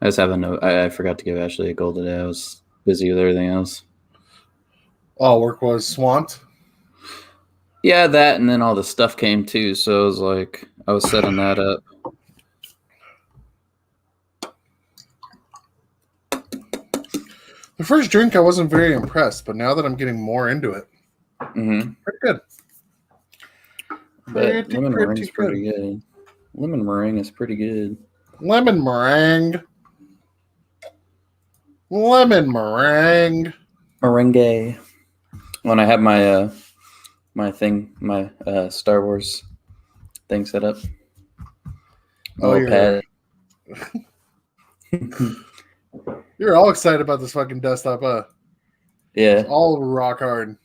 I just have a note. I forgot to give Ashley a goal today. I was busy with everything else. All work was swamped. Yeah, that, and then all the stuff came too. So it was like I was setting that up. The first drink, I wasn't very impressed, but now that I'm getting more into it, Mm-hmm. pretty good. But lemon meringue's pretty good. Lemon meringue is pretty good. Lemon meringue. Lemon meringue. Meringue. When I have my my Star Wars thing set up. Pad. You're all excited about this fucking desktop, huh? Yeah. It's all rock hard.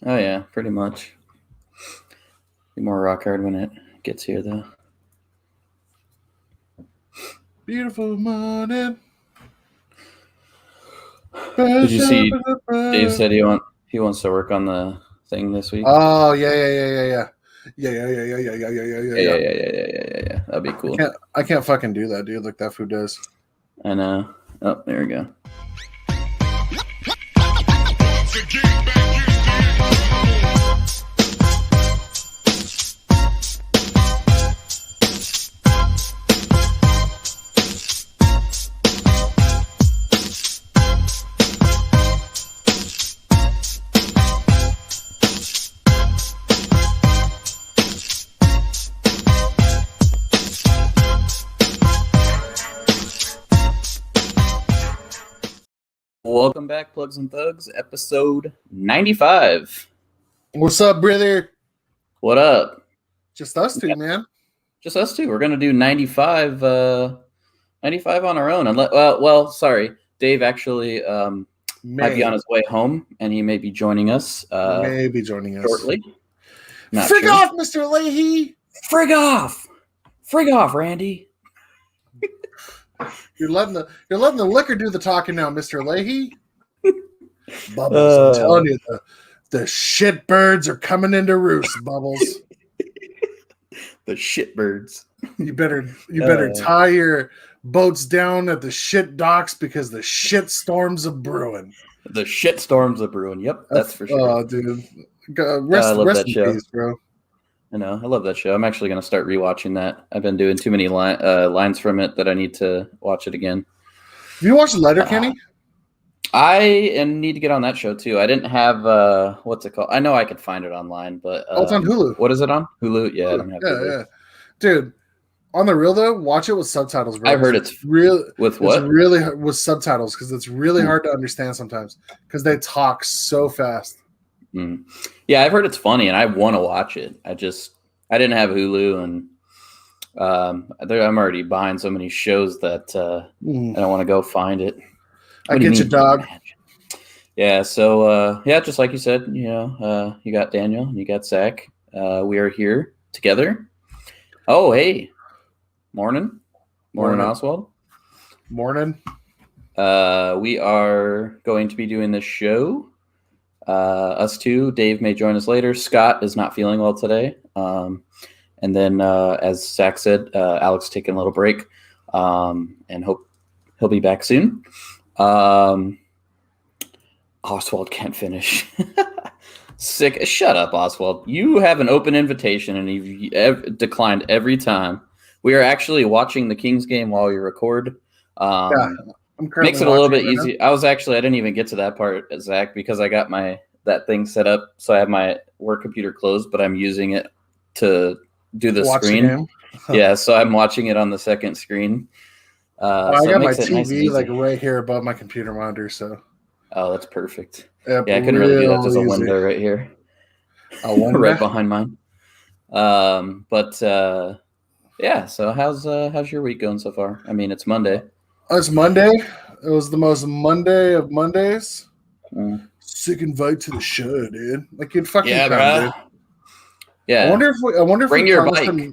Oh yeah, pretty much. Be more rock hard when it gets here, though. Beautiful morning. Did you see? Dave said he wants to work on the thing this week. Oh yeah. Yeah. That'd be cool. I can't fucking do that, dude. Like that food does. I know. Oh, there we go. Welcome back, Plugs and Thugs, episode 95. What's up, brother? What up? Just us two, man. Just us two. We're going to do 95 on our own. Sorry. Dave actually might be on his way home, and he may be joining us. Shortly. Frig off, Mr. Leahy! Frig off! Frig off, Randy! You're letting the liquor do the talking now, Mr. Leahy. Bubbles, I'm telling you, the shit birds are coming into roost, Bubbles. The shit birds. You better tie your boats down at the shit docks because the shit storms are brewing. The shit storms are brewing. Yep, that's for sure. Oh, dude, rest in peace, bro. I know. I love that show. I'm actually going to start rewatching that. I've been doing too many lines from it that I need to watch it again. Have you watched Letterkenny? I need to get on that show too. I didn't have what's it called? I know I could find it online, but it's on Hulu. What is it on? Hulu? Yeah, I don't have Hulu. Yeah. Dude, on the real though, watch it with subtitles, bro. I've heard it's really with what? It's really with subtitles because it's really hard to understand sometimes because they talk so fast. Yeah, I've heard it's funny, and I want to watch it. I didn't have Hulu, and I'm already behind so many shows that I don't want to go find it. I get you, dog. Yeah, so just like you said, you got Daniel and you got Zach. We are here together. Oh, hey, morning, Oswald. Morning. We are going to be doing this show. Us two. Dave may join us later. Scott is not feeling well today. And then, as Zach said, Alex taking a little break, and hope he'll be back soon. Oswald can't finish. Sick. Shut up, Oswald. You have an open invitation, and you've declined every time. We are actually watching the Kings game while we record. Makes it a little bit easy. I didn't even get to that part, Zach, because I got that thing set up. So I have my work computer closed, but I'm using it to do the screen. Yeah, so I'm watching it on the second screen. I got my TV like right here above my computer monitor. So. Oh, that's perfect. Yeah, I couldn't really do that. There's a window right here. Right behind mine. Yeah. So how's your week going so far? I mean, it's Monday. It's Monday. It was the most Monday of Mondays. Sick invite to the show, dude. Like you'd fucking come, dude. Yeah. I wonder if bring your bike. I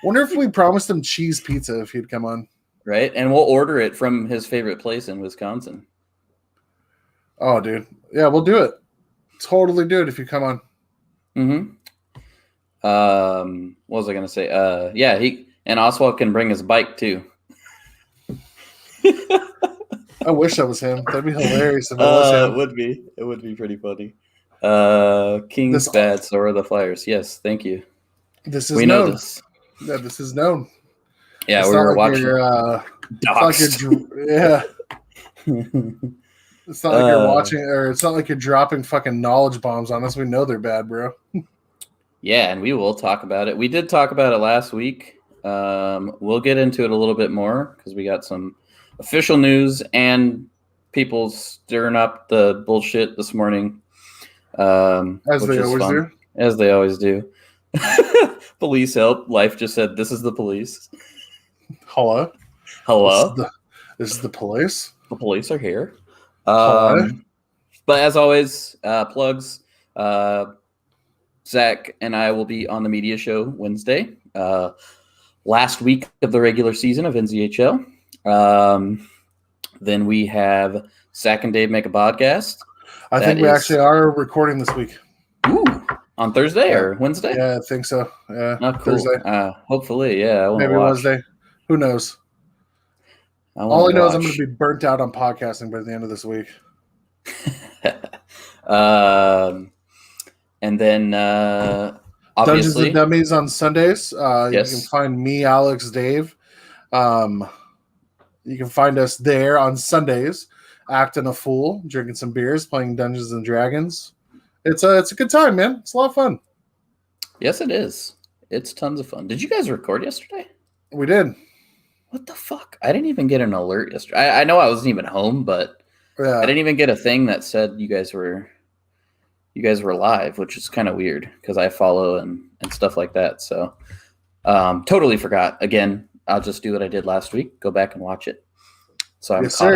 wonder if we promised him cheese pizza if he'd come on. Right, and we'll order it from his favorite place in Wisconsin. Oh, dude. Yeah, we'll do it. Totally do it if you come on. What was I gonna say? He and Oswald can bring his bike too. I wish that was him. That'd be hilarious if it was him. It would be pretty funny. King's bad, so are the Flyers. Yes, thank you. This is known. Know this. Yeah, this is known. Yeah, we were watching. Yeah. It's not like you're watching, or it's not like you're dropping fucking knowledge bombs on us. We know they're bad, bro. Yeah, and we will talk about it. We did talk about it last week. We'll get into it a little bit more because we got some official news and people stirring up the bullshit this morning. As they always do. Police help. Life just said, "This is the police." Hello. This is the police. The police are here. But as always, plugs. Zach and I will be on the media show Wednesday, last week of the regular season of NZHL. Then we have Zach and Dave make a podcast. I think we actually are recording this week. Ooh, on Thursday or Wednesday? Yeah, I think so. Yeah, cool. Thursday. Hopefully, yeah. Maybe Wednesday. Who knows? All I know is I'm going to be burnt out on podcasting by the end of this week. And then obviously Dungeons and Dummies on Sundays. Yes. You can find me, Alex, Dave. You can find us there on Sundays, acting a fool, drinking some beers, playing Dungeons and Dragons. It's a good time, man. It's a lot of fun. Yes, it is. It's tons of fun. Did you guys record yesterday? We did. What the fuck? I didn't even get an alert yesterday. I know I wasn't even home, but I didn't even get a thing that said you guys were live, which is kind of weird because I follow and stuff like that. So totally forgot. Again, I'll just do what I did last week. Go back and watch it. So I'm caught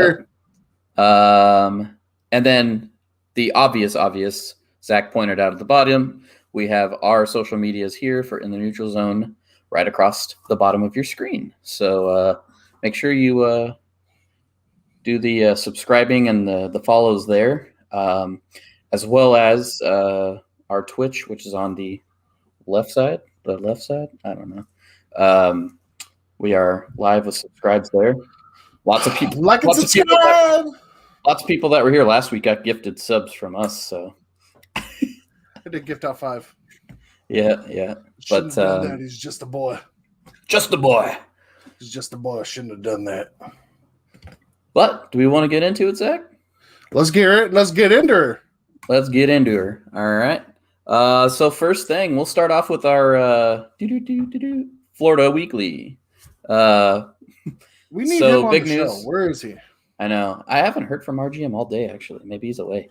up. And then the obvious, Zach pointed out at the bottom, we have our social medias here for In the Neutral Zone right across the bottom of your screen. So make sure you do the subscribing and the follows there, as well as our Twitch, which is on the left side. I don't know. We are live with subscribes there. Lots of people. Lots of people that were here last week got gifted subs from us. So I did gift out 5. Yeah. But that. He's just a boy. Just a boy. He's just a boy. I shouldn't have done that. But do we want to get into it, Zach? Let's get into her. Let's get into her. All right. So first thing, we'll start off with our Florida Weekly. We need him on the show. Where is he? I know. I haven't heard from RGM all day, actually. Maybe he's away.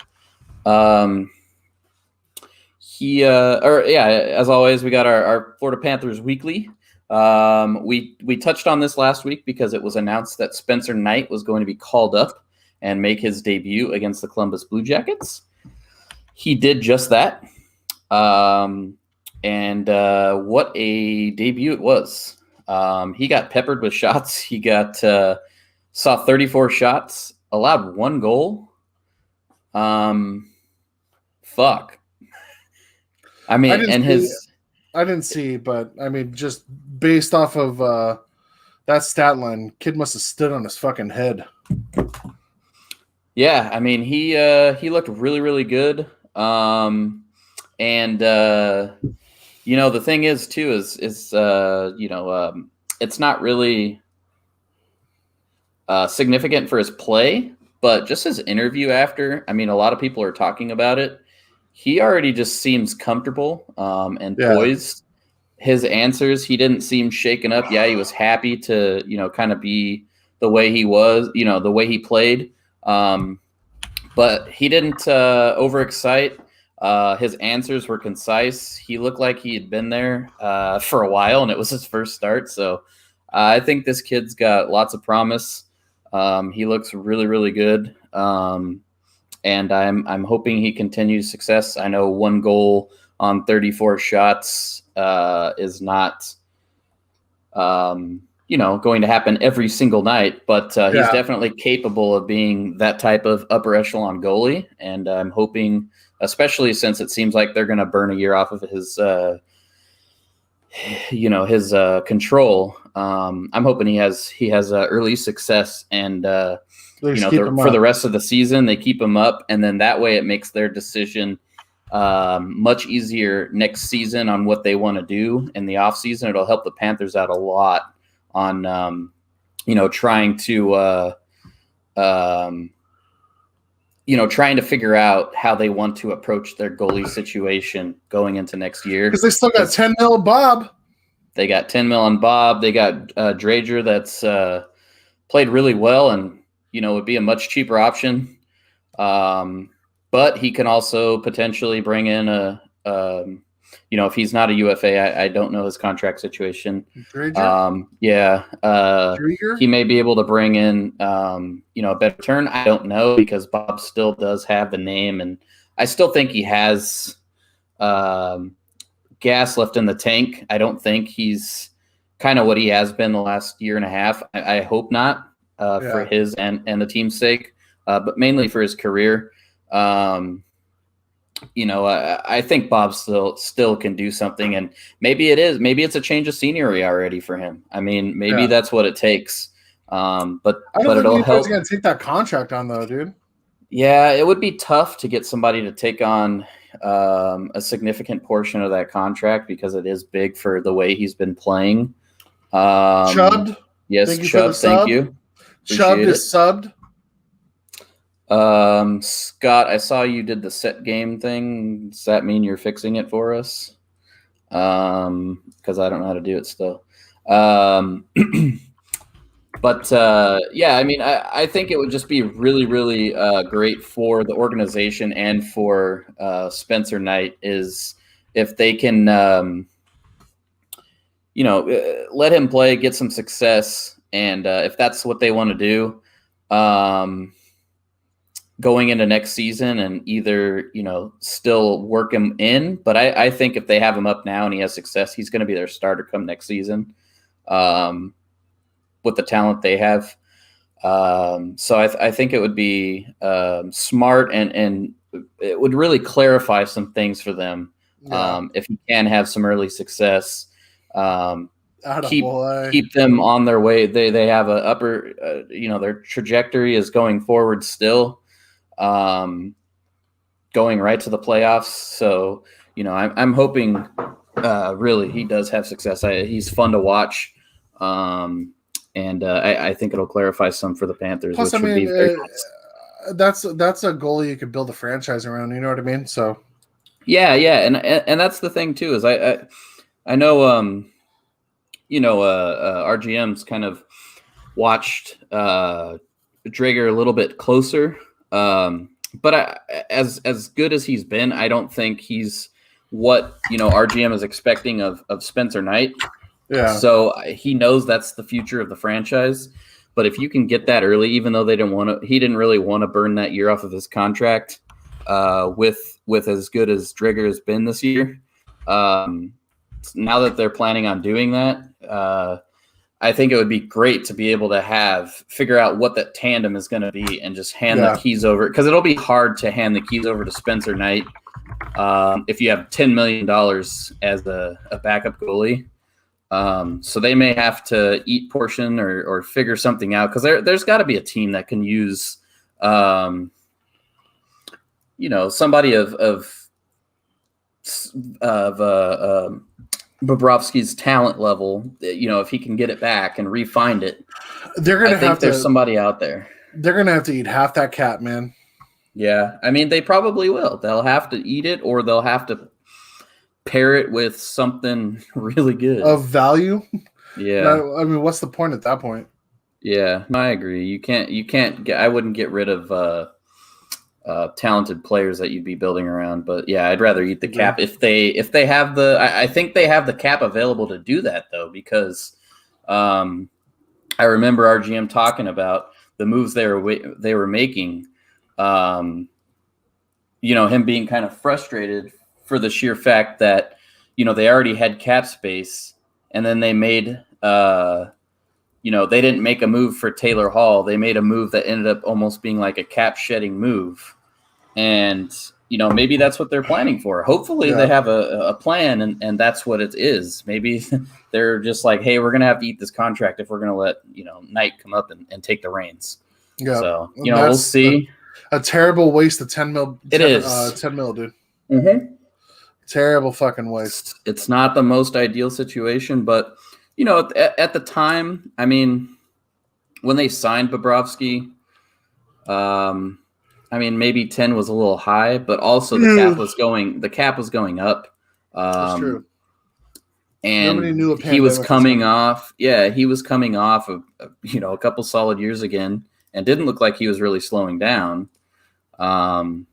As always, we got our Florida Panthers Weekly. We touched on this last week because it was announced that Spencer Knight was going to be called up and make his debut against the Columbus Blue Jackets. He did just that. And what a debut it was. He got peppered with shots. He saw 34 shots, allowed 1 goal. Fuck. I mean, I didn't see, but I mean, just based off of that stat line, kid must have stood on his fucking head. Yeah, I mean, he looked really, really good. The thing is too is it's not really significant for his play, but just his interview after. I mean, a lot of people are talking about it. He already just seems comfortable and poised. His answers, he didn't seem shaken up. Yeah, he was happy to, kind of be the way he was, the way he played. But he didn't overexcite. His answers were concise. He looked like he had been there for a while, and it was his first start. So I think this kid's got lots of promise. He looks really, really good. And I'm hoping he continues success. I know 1 goal on 34 shots is not, going to happen every single night, but he's definitely capable of being that type of upper echelon goalie. And I'm hoping, especially since it seems like they're going to burn a year off of his control. I'm hoping he has early success, and for the rest of the season they keep him up, and then that way it makes their decision much easier next season on what they want to do in the offseason. It'll help the Panthers out a lot on trying to trying to figure out how they want to approach their goalie situation going into next year. Because they still got 10 mil Bob. They got 10 mil on Bob. They got Drager that's played really well and, would be a much cheaper option. But he can also potentially bring in if he's not a UFA, I don't know his contract situation. Drager? He may be able to bring in, a better return. I don't know, because Bob still does have the name, and I still think he has gas left in the tank. I don't think he's kind of what he has been the last year and a half. I hope not, for his and the team's sake, but mainly for his career. I think Bob still can do something, and maybe it's a change of scenery already for him. I mean, maybe that's what it takes. But it'll help. He's gonna take that contract on, though, dude. Yeah, it would be tough to get somebody to take on a significant portion of that contract, because it is big for the way he's been playing. Chubbed? Yes, Chubb, thank you. Chubbed is subbed. Scott, I saw you did the set game thing. Does that mean you're fixing it for us? Because I don't know how to do it still. But I mean, I think it would just be really, really great for the organization and for Spencer Knight is if they can, let him play, get some success, and if that's what they want to do, going into next season, and either still work him in. But I think if they have him up now and he has success, he's going to be their starter come next season. With the talent they have. So I think it would be smart, and it would really clarify some things for them. If you can have some early success, keep them on their way. They have a upper, their trajectory is going forward still, going right to the playoffs. So, I'm hoping really he does have success. He's fun to watch. And I think it'll clarify some for the Panthers. Plus, which would be very nice. That's a goalie you could build a franchise around. You know what I mean? So, yeah, and that's the thing too. Is I know RGM's kind of watched Drager a little bit closer, but as good as he's been, I don't think he's what RGM is expecting of Spencer Knight. Yeah. So he knows that's the future of the franchise. But if you can get that early, even though he didn't really want to burn that year off of his contract, with as good as Drager has been this year. Now that they're planning on doing that, I think it would be great to be able to figure out what that tandem is going to be and just hand the keys over, because it'll be hard to hand the keys over to Spencer Knight if you have $10 million as a backup goalie. So they may have to eat portion or figure something out, because there's got to be a team that can use, somebody of Bobrovsky's talent level. If he can get it back and re-find it, there's somebody out there. They're gonna have to eat half that cap, man. Yeah, I mean, they probably will. They'll have to eat it, or they'll have to pair it with something really good of value. Yeah. I mean, what's the point at that point? Yeah, I agree. You can't I wouldn't get rid of talented players that you'd be building around, but yeah, I'd rather eat the cap if they have I think they have the cap available to do that, though, because I remember RGM talking about the moves they were making, him being kind of frustrated for the sheer fact that, they already had cap space, and then they made, they didn't make a move for Taylor Hall. They made a move that ended up almost being like a cap shedding move. And maybe that's what they're planning for. Hopefully they have a plan, and that's what it is. Maybe they're just like, hey, we're going to have to eat this contract if we're going to let, Knight come up and take the reins. Yeah. So, we'll see. A terrible waste of 10 mil. It is 10 mil, dude. Mm-hmm. Terrible fucking waste. It's not the most ideal situation, but, at the time, I mean, when they signed Bobrovsky, maybe 10 was a little high, but also the cap was going up. That's true. And nobody knew he was coming off. Yeah, he was coming off of a couple solid years again, and didn't look like he was really slowing down. So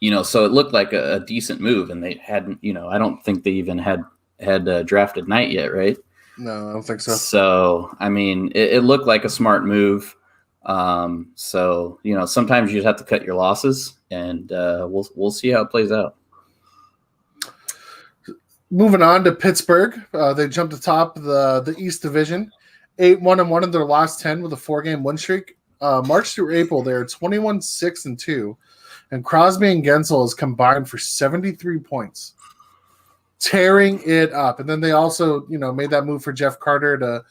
it looked like a decent move, and they hadn't. I don't think they even had drafted Knight yet, right? No, I don't think so. So it looked like a smart move. So sometimes you just have to cut your losses, and we'll see how it plays out. Moving on to Pittsburgh, they jumped atop the East Division, 8-1-1 in their last 10 with a 4-game win streak. March through April, they're 21-6-2, and Crosby and Gensel is combined for 73 points, tearing it up. And then they also, made that move for Jeff Carter to,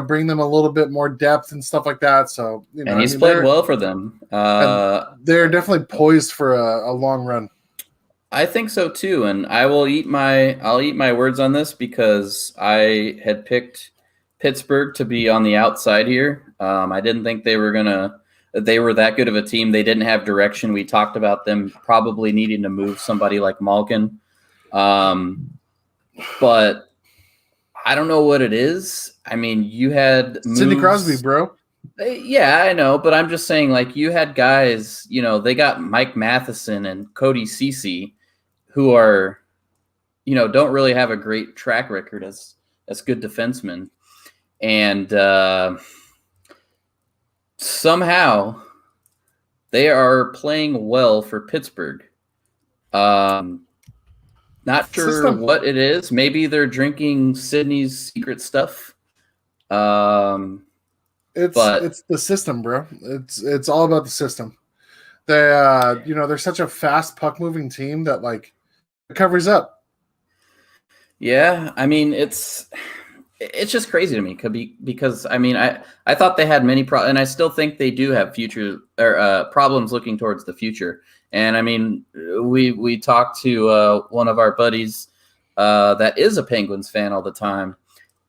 bring them a little bit more depth and stuff like that. So, and he's played well for them. They're definitely poised for a long run. I think so too, and I'll eat my words on this because I had picked Pittsburgh to be on the outside here. I didn't think they were that good of a team. They didn't have direction. We talked about them probably needing to move somebody like Malkin. But I don't know what it is. You had Sidney Crosby, bro. Yeah, I know, but I'm just saying, like, you had guys, they got Mike Matheson and Cody Ceci, who are, don't really have a great track record as good defensemen. And somehow they are playing well for Pittsburgh. Not sure what it is. Maybe they're drinking Sydney's secret stuff. It's the system, bro. It's all about the system. They're such a fast puck moving team that it covers up. Yeah, it's just crazy to me because I thought they had many problems, and I still think they do have future or problems looking towards the future. And we talked to one of our buddies that is a Penguins fan all the time,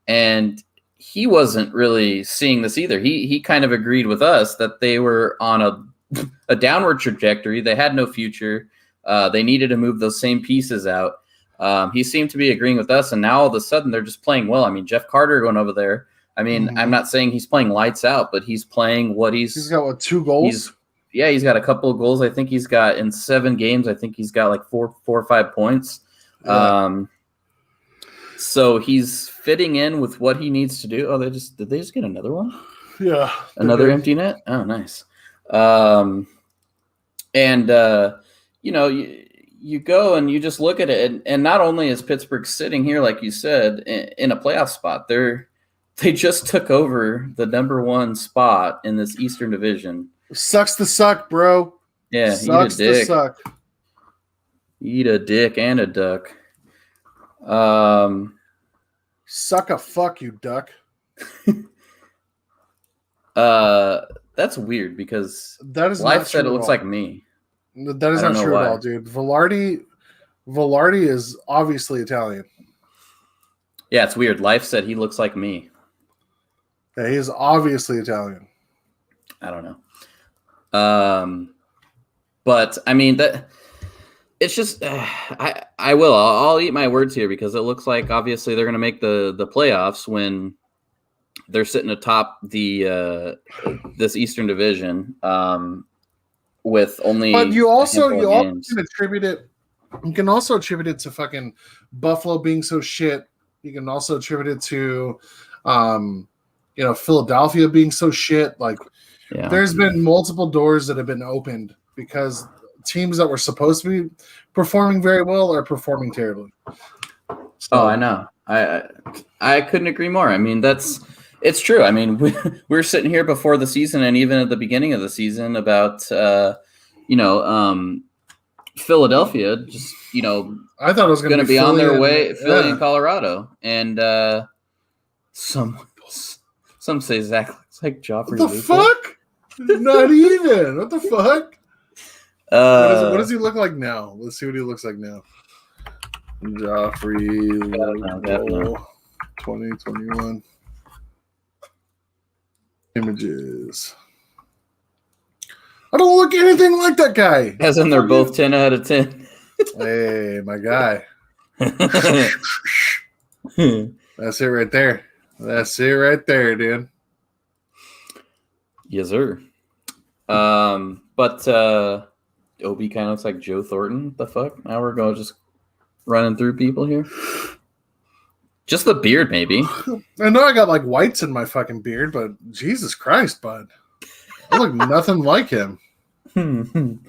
and he wasn't really seeing this either. He kind of agreed with us that they were on a downward trajectory. They had no future. They needed to move those same pieces out. He seemed to be agreeing with us, and now all of a sudden they're just playing well. Jeff Carter going over there. I'm not saying he's playing lights out, but he's playing he's got 2 goals. He's got a couple of goals. I think he's got in 7 games. I think he's got like 4 or 5 points. Yeah. So he's fitting in with what he needs to do. Oh, did they just get another one? Yeah, another empty net. Oh, nice. You go and you just look at it, and not only is Pittsburgh sitting here, like you said, in a playoff spot, they just took over the number 1 spot in this Eastern Division. Sucks to suck, bro. Yeah, sucks to suck. Eat a dick and a duck. Suck a fuck, you duck. That's weird because that is Life said it looks like me. That is not true at all, dude. Velarde is obviously Italian. Yeah, it's weird. Life said he looks like me. Yeah, he is obviously Italian. I don't know. But that it's just I'll eat my words here because it looks like obviously they're going to make the playoffs when they're sitting atop the this Eastern Division with only. But you also can attribute it. You can also attribute it to fucking Buffalo being so shit. You can also attribute it to Philadelphia being so shit. There's been multiple doors that have been opened because teams that were supposed to be performing very well are performing terribly. So, I know. I couldn't agree more. It's true. We're sitting here before the season and even at the beginning of the season about Philadelphia, just I thought it was going to be on their way. Philly yeah. and Colorado, and some say Zach looks like Joffrey. What the fuck? Not even. What the fuck? What does he look like now? Let's see what he looks like now. Joffrey Lobo, 2021 images. I don't look anything like that guy. As in, they're both 10 out of 10. Hey, my guy. That's it right there. That's it right there, dude. Yes, sir. But Obi kind of looks like Joe Thornton. The fuck? Now we're going just running through people here. Just the beard, maybe. I know I got like whites in my fucking beard, but Jesus Christ, bud. I look nothing like him. And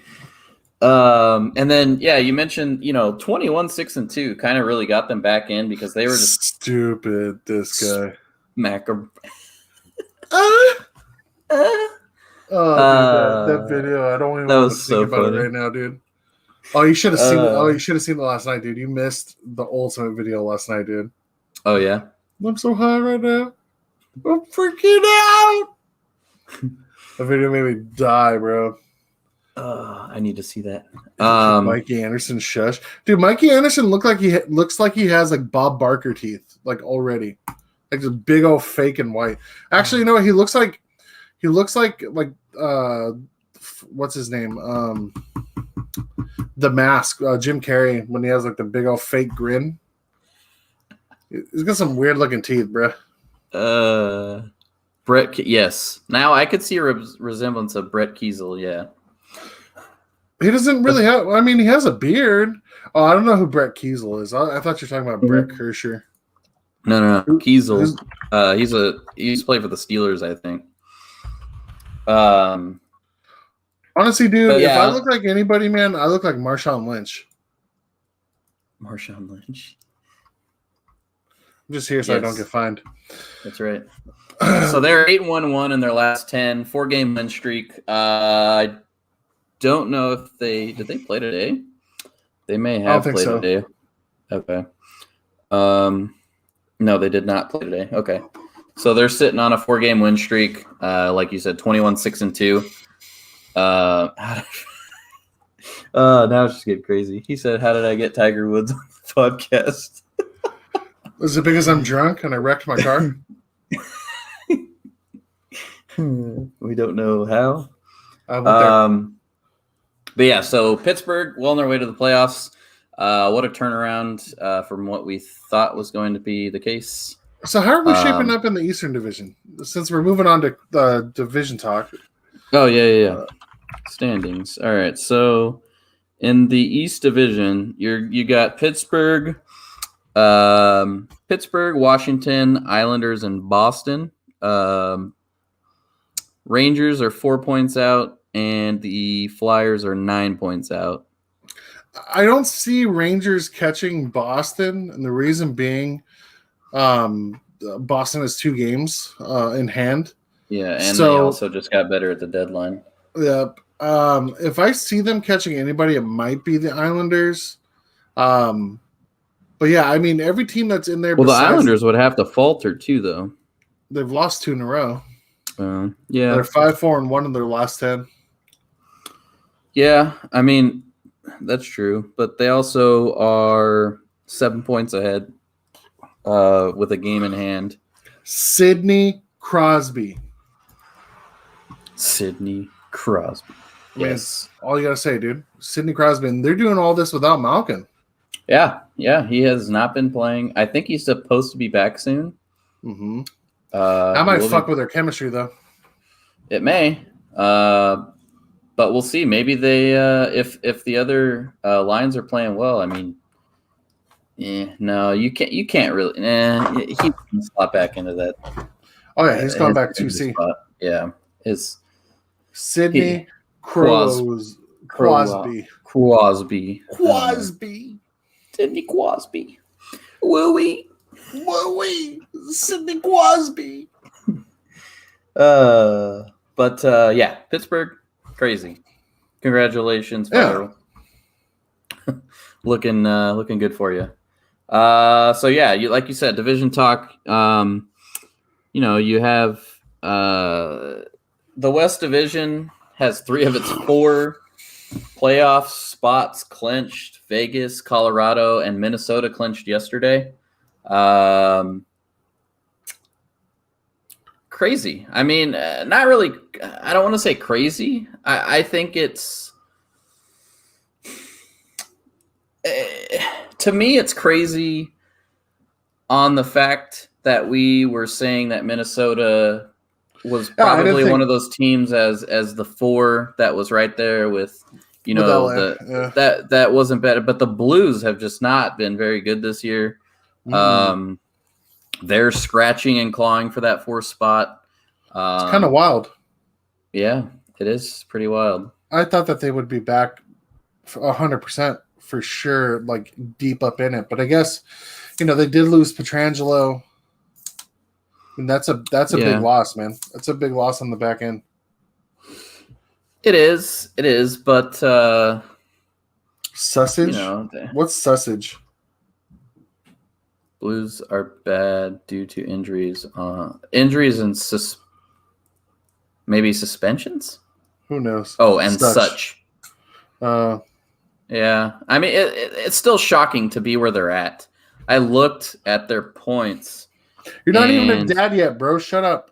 then, yeah, you mentioned, 21-6-2 kind of really got them back in because they were just stupid. This guy. That video. I don't even want to think about it right now, dude. Oh, you should have seen it. Oh, you should have seen it last night, dude. You missed the ultimate video last night, dude. Oh, yeah? I'm so high right now. I'm freaking out. The video made me die, bro. I need to see that. Mikey Anderson, shush, dude. Mikey Anderson looks like he has like Bob Barker teeth, like already, like just big old fake and white. Actually, you know what he looks like? He looks like what's his name? The Mask, Jim Carrey, when he has like the big old fake grin. He's got some weird looking teeth, bro. Brett, yes. Now I could see a resemblance of Brett Kiesel, yeah. He doesn't really have. I mean, he has a beard. Oh, I don't know who Brett Kiesel is. I thought you were talking about Brett Kersher. No. Kiesel. He's played for the Steelers, I think. Honestly, dude, yeah. If I look like anybody, man, I look like Marshawn Lynch. Marshawn Lynch. I'm just here so I don't get fined. That's right. So they're 8-1-1 in their last 10, 4-game win streak. I don't know if did they play today? They may have played today. Okay. No, they did not play today. Okay. So they're sitting on a 4-game win streak. Like you said, 21-6-2. Now it's just getting crazy. He said, "How did I get Tiger Woods on the podcast?" Is it because I'm drunk and I wrecked my car? We don't know how. But yeah, so Pittsburgh, well on their way to the playoffs. What a turnaround from what we thought was going to be the case. So how are we shaping up in the Eastern Division? Since we're moving on to the division talk. Oh, yeah. Standings. All right, so in the East Division, you got Pittsburgh, Washington, Islanders, and Boston. Rangers are 4 points out, and the Flyers are 9 points out. I don't see Rangers catching Boston, and the reason being Boston has 2 games in hand. Yeah, and they also just got better at the deadline. Yep. If I see them catching anybody, it might be the Islanders. But yeah, I mean, every team that's in there. Well, the Islanders would have to falter too, though. They've lost 2 in a row. Yeah, they're 5-4-1 in their last 10. Yeah, I mean, that's true, but they also are 7 points ahead with a game in hand. Sidney Crosby. Yes. All you got to say, dude. Sidney Crosby. And they're doing all this without Malkin. Yeah. He has not been playing. I think he's supposed to be back soon. Mm-hmm. That might fuck with their chemistry, though. It may. But we'll see. Maybe they, if the other lines are playing well, I mean, no, you can't really. He can slot back into that. Oh yeah, he's gone back 2C. Yeah, Sidney Crosby. Sidney Crosby. Wooey. Sidney Crosby. But yeah, Pittsburgh, crazy. Congratulations, Federal. looking good for you. So yeah, like you said, division talk. You have the West Division has 3 of its 4 playoff spots clinched. Vegas, Colorado, and Minnesota clinched yesterday. Crazy. I mean, not really. I don't want to say crazy. I think it's to me, it's crazy on the fact that we were saying that Minnesota was probably one of those teams as the 4 that was right there with that wasn't better, but the Blues have just not been very good this year. They're scratching and clawing for that 4th spot. It's kind of wild. Yeah, it is pretty wild. I thought that they would be back 100% for sure, like deep up in it. But I guess, they did lose Pietrangelo. And that's a big loss, man. That's a big loss on the back end. It is, but Sausage? What's sausage? Blues are bad due to injuries. Injuries and maybe suspensions? Who knows? Oh, and such. Yeah. I mean, it's still shocking to be where they're at. I looked at their points. You're not even a dad yet, bro. Shut up.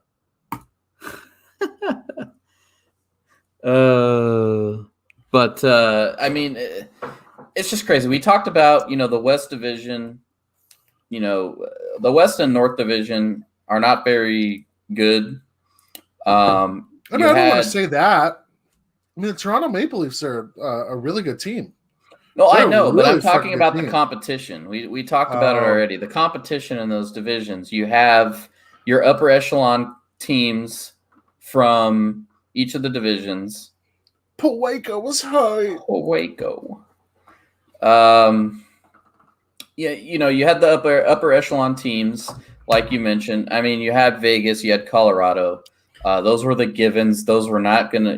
But I mean, it's just crazy. We talked about, the West Division. The West and North Division are not very good. I don't want to say that. I mean, the Toronto Maple Leafs are a really good team. No, I know, but I'm talking about the competition. We talked about it already. The competition in those divisions. You have your upper echelon teams from each of the divisions. Puerto was high. Puerto. Yeah, you had the upper echelon teams, like you mentioned. I mean, you had Vegas, you had Colorado. Those were the givens. Those were not gonna,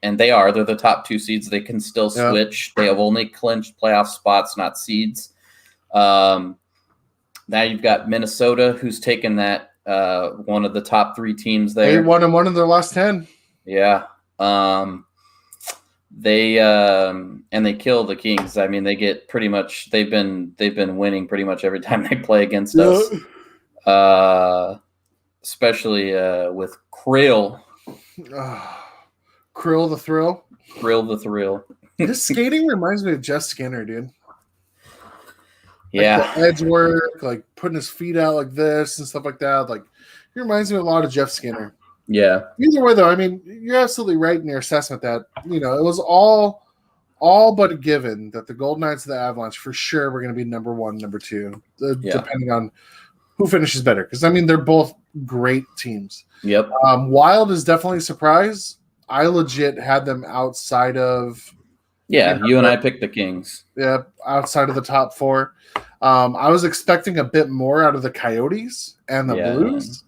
and they're the top 2 seeds. They can still switch. They have only clinched playoff spots, not seeds. Now you've got Minnesota, who's taken that one of the top 3 teams there. 8-1 in their last 10. Yeah. They kill the Kings. I mean, they get pretty much. They've been winning pretty much every time they play against us. Especially with Krill. Krill the Thrill. Krill the Thrill. His skating reminds me of Jeff Skinner, dude. Yeah. Like the edge work, like putting his feet out like this and stuff like that. Like, he reminds me a lot of Jeff Skinner. Yeah. Either way, though, I mean, you're absolutely right in your assessment that, it was all but a given that the Golden Knights of the Avalanche for sure were going to be number 1, number 2, depending on who finishes better. Because, I mean, they're both great teams. Yep. Wild is definitely a surprise. I legit had them outside of. Yeah, you and I picked the Kings. Yeah, outside of the top 4. I was expecting a bit more out of the Coyotes and the Blues.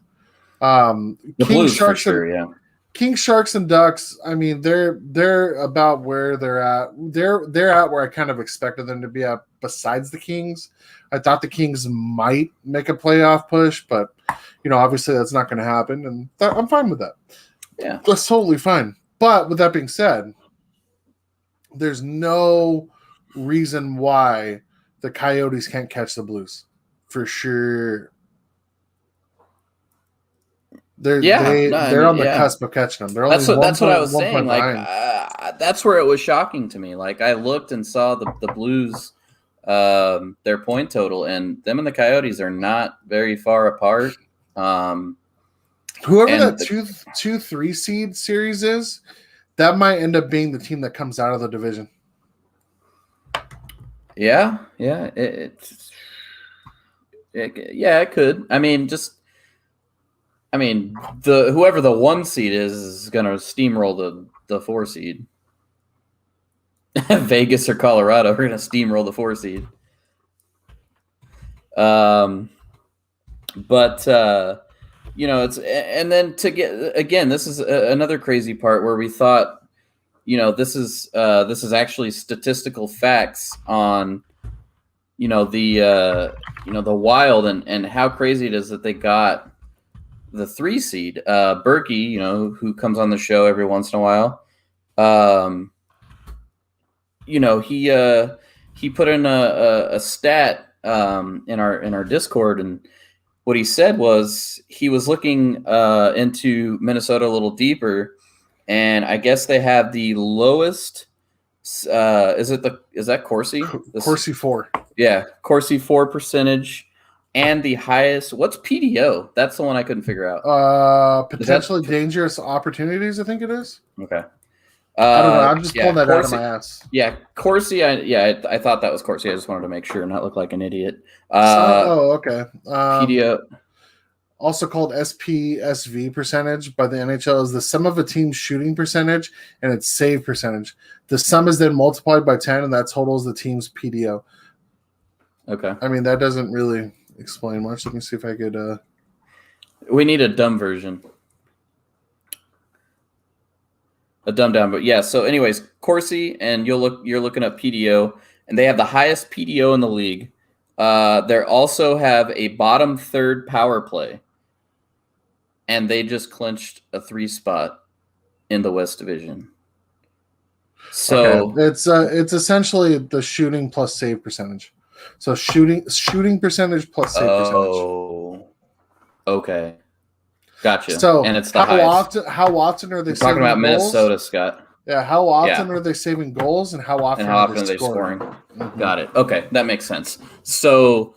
The Blues for sure, yeah. Kings, Sharks, and Ducks. I mean, they're about where they're at. They're at where I kind of expected them to be at. Besides the Kings, I thought the Kings might make a playoff push, but obviously that's not going to happen, and I'm fine with that. Yeah, that's totally fine. But with that being said, there's no reason why the Coyotes can't catch the Blues for sure. They're on the cusp of catching them. They're only that's what I was saying. Like that's where it was shocking to me. Like I looked and saw the Blues, their point total, and them and the Coyotes are not very far apart. Whoever that 2-3 seed series is, that might end up being the team that comes out of the division. Yeah, it could. I mean, whoever the 1 seed is going to steamroll the 4 seed. Vegas or Colorado are going to steamroll the 4 seed. It's, and then to get, again, this is another crazy part where we thought, this is actually statistical facts on the Wild and how crazy it is that they got the 3 seed. Berkey, who comes on the show every once in a while, he put in a stat in our Discord, and what he said was he was looking into Minnesota a little deeper, and I guess they have the lowest. Is that Corsi? Corsi 4. Yeah, Corsi 4 percentage, and the highest. What's PDO? That's the one I couldn't figure out. Potentially dangerous opportunities, I think it is. Okay. I don't know. I'm just pulling that Corsi, out of my ass. Yeah, Corsi. I thought that was Corsi. I just wanted to make sure and not look like an idiot. Okay. PDO. Also called SPSV percentage by the NHL, is the sum of a team's shooting percentage and its save percentage. The sum is then multiplied by 10, and that totals the team's PDO. Okay. I mean, that doesn't really explain much. Let me see if I could. We need a dumb version. A dumbed down, but yeah. So, anyways, Corsi, and you're looking at PDO, and they have the highest PDO in the league. They also have a bottom third power play, and they just clinched a 3 spot in the West Division. So it's essentially the shooting plus save percentage. So shooting percentage plus save percentage. Oh, okay. Gotcha. So and it's the highest. How often are they talking about goals? Minnesota, Scott? Yeah. How often are they saving goals, and how often are they scoring? Mm-hmm. Got it. Okay, that makes sense. So,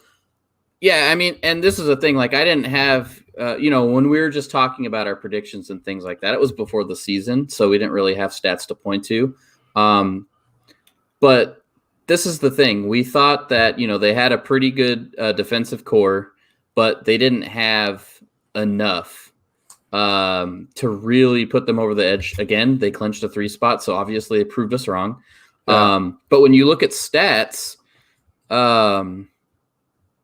yeah, I mean, and this is the thing. Like, I didn't have, when we were just talking about our predictions and things like that, it was before the season, so we didn't really have stats to point to. But this is the thing. We thought that they had a pretty good defensive core, but they didn't have enough to really put them over the edge. Again, they clinched a 3 spot, so obviously it proved us wrong. Yeah. But when you look at stats, when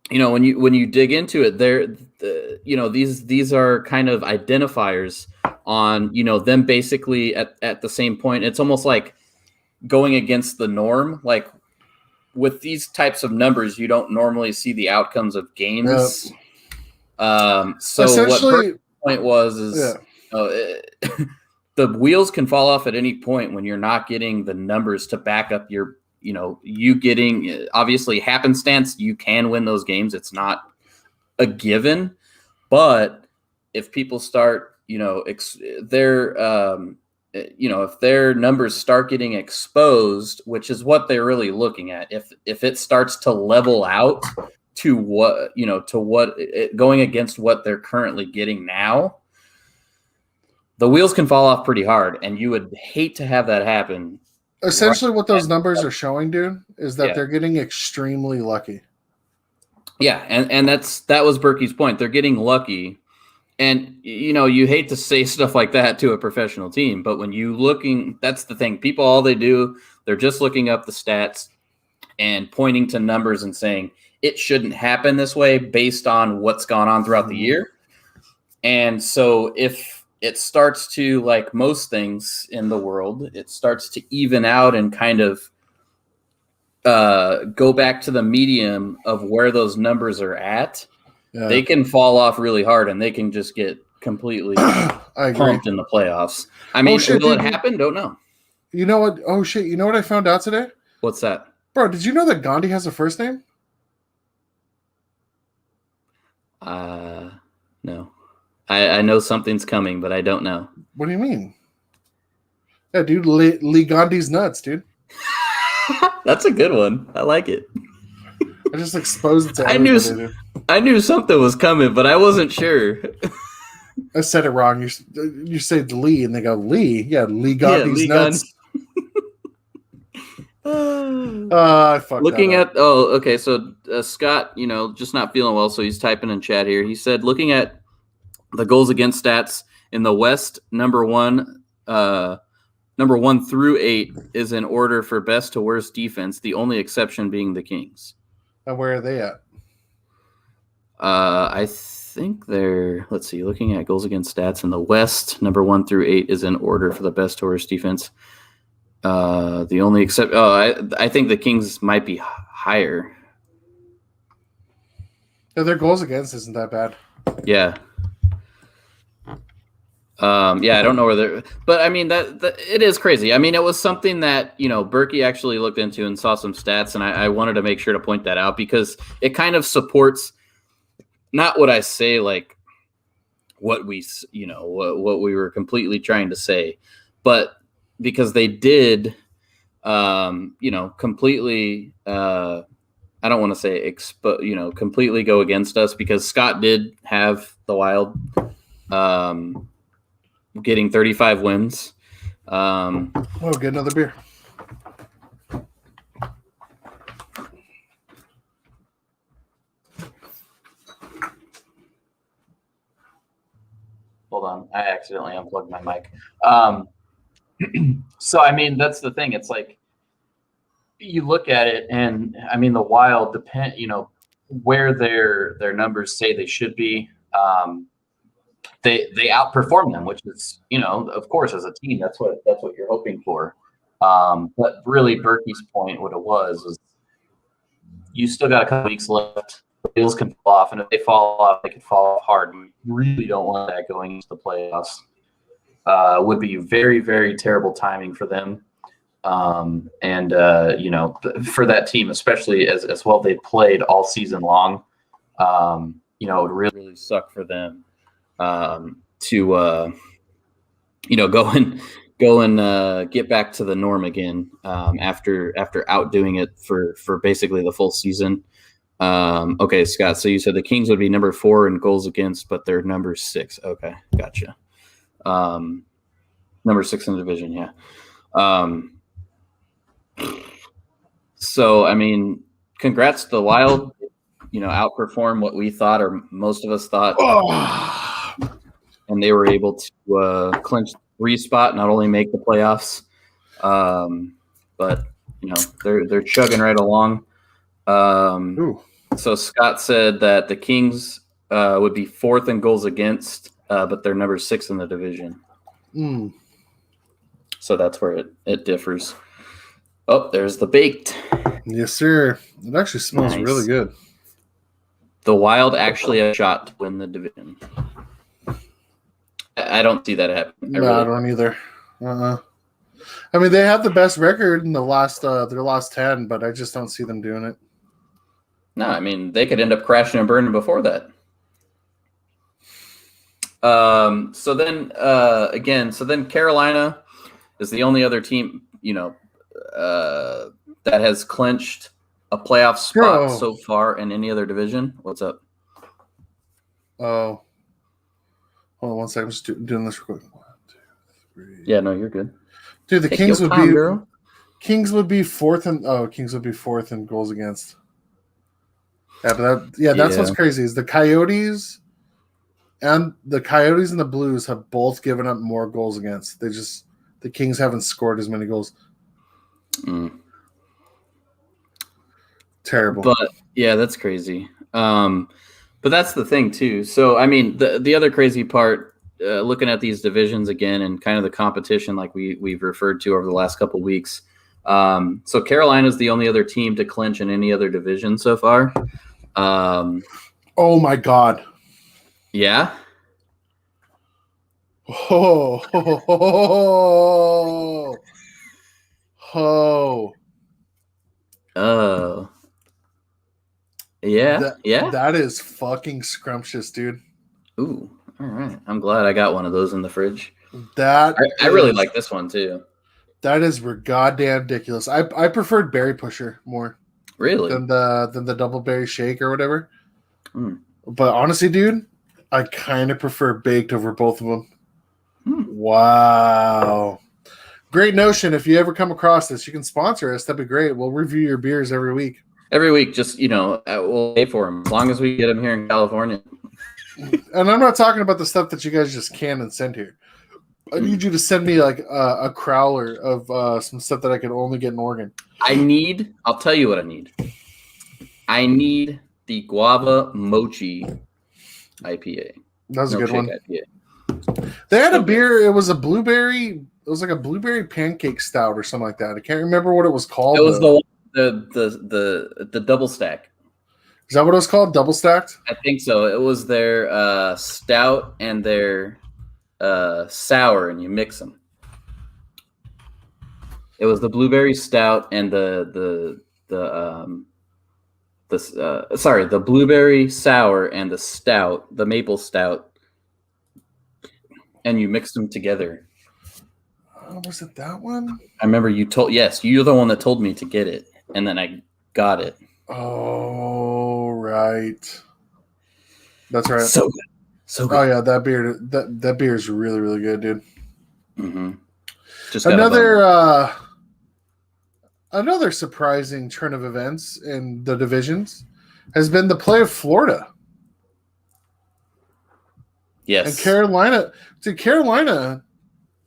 you dig into it, these are kind of identifiers on them basically at the same point. It's almost like going against the norm. Like with these types of numbers, you don't normally see the outcomes of games. So essentially, what point was the wheels can fall off at any point when you're not getting the numbers to back up your, you getting, obviously happenstance, you can win those games. It's not a given, but if people start, if their numbers start getting exposed, which is what they're really looking at, if it starts to level out to what, going against what they're currently getting now, the wheels can fall off pretty hard, and you would hate to have that happen. Essentially, what those numbers are showing, dude, is that they're getting extremely lucky. Yeah, and that was Berkey's point. They're getting lucky, and you hate to say stuff like that to a professional team, but when that's the thing. People, all they do, they're just looking up the stats and pointing to numbers and saying it shouldn't happen this way based on what's gone on throughout the year. And so if it starts to, like most things in the world, it starts to even out and kind of go back to the medium of where those numbers are at. Yeah. They can fall off really hard, and they can just get completely pumped in the playoffs. I mean, will it happen? Don't know. You know what? Oh, shit. You know what I found out today? What's that? Bro, did you know that Gandhi has a first name? No. I know something's coming, but I don't know. What do you mean? Yeah, dude, Lee Gandhi's nuts, dude. That's a good one. I like it. I just exposed it to everybody. I knew something was coming, but I wasn't sure. I said it wrong. You said Lee, and they go, Lee? Yeah, Lee Gandhi's nuts. I fucked looking at okay, so Scott, just not feeling well, so he's typing in chat here. He said, looking at the goals against stats in the West, number 1 through 8 is in order for best to worst defense, the only exception being the Kings. And where are they at? I think they're, let's see, looking at goals against stats in the West, number 1 through 8 is in order for the best to worst defense. The only I think the Kings might be higher. Yeah, their goals against isn't that bad. Yeah. I don't know where they're, but I mean that it is crazy. I mean, it was something that Berkey actually looked into and saw some stats, and I wanted to make sure to point that out because it kind of supports not what I say, like what we what we were completely trying to say, but because they did, completely. I don't want to say completely go against us because Scott did have the Wild. Getting 35 wins. Get another beer. Hold on. I accidentally unplugged my mic. So, I mean, that's the thing. It's like you look at it and, I mean, the Wild depend, where their numbers say they should be. They outperform them, which is, of course, as a team, that's what you're hoping for. But really, Berkey's point, what it was you still got a couple weeks left. The wheels can fall off, and if they fall off, they could fall off hard. We really don't want that going into the playoffs. Would be very, very terrible timing for them. For that team, especially as well they played all season long, it would really suck for them. To go and get back to the norm again after outdoing it for basically the full season. Okay, Scott. So you said the Kings would be number 4 in goals against, but they're number 6. Okay, gotcha. Number 6 in the division. Yeah. So I mean, congrats to the Wild. Outperform what we thought, or most of us thought. And they were able to clinch 3 spot, not only make the playoffs, but they're chugging right along. So Scott said that the Kings would be 4th in goals against, but they're number 6 in the division. So that's where it differs. Oh, there's the baked. Yes, sir. It actually smells really good. The Wild actually have a shot to win the division. I don't see that happening. I don't either. I mean, they have the best record in their last 10, but I just don't see them doing it. No, I mean, they could end up crashing and burning before that. So then Carolina is the only other team, that has clinched a playoff spot so far in any other division. What's up? Oh. Hold on one second. I'm just doing this real quick. 1, 2, 3. Yeah, no, you're good. Dude, the Kings would be Kings would be 4th in goals against. Yeah, but that's what's crazy is the Coyotes and the Blues have both given up more goals against. The Kings haven't scored as many goals. Terrible. But yeah, that's crazy. But that's the thing too. So I mean, the other crazy part, looking at these divisions again and kind of the competition, like we've referred to over the last couple of weeks. So Carolina is the only other team to clinch in any other division so far. Oh my God. Yeah. Oh. Yeah. That is fucking scrumptious, dude. Ooh. All right. I'm glad I got one of those in the fridge. I really like this one too. That is goddamn ridiculous. I preferred Berry Pusher more. Really? Than the Double Berry Shake or whatever. But honestly, dude, I kind of prefer baked over both of them. Wow. Great notion. If you ever come across this, you can sponsor us. That'd be great. We'll review your beers every week. Every week, just, we'll pay for them as long as we get them here in California. And I'm not talking about the stuff that you guys just can and send here. I need you to send me like a crowler of some stuff that I can only get in Oregon. I'll tell you what I need. I need the Guava Mochi IPA. That was a good one. IPA. They had a beer. It was a blueberry was like a blueberry pancake stout or something like that. I can't remember what it was called. It was though. the double stack. Is that what it was called? Double stacked? I think so. It was their stout and their sour, and you mix them. It was the blueberry stout and the blueberry sour and the stout, the maple stout, and you mixed them together. Oh, was it that one? I remember you're the one that told me to get it, and then I got it. Oh, right. That's right. So good. So good. Oh yeah, that beer is really, really good, dude. Mm-hmm. Just another surprising turn of events in the divisions has been the play of Florida. Yes. And Carolina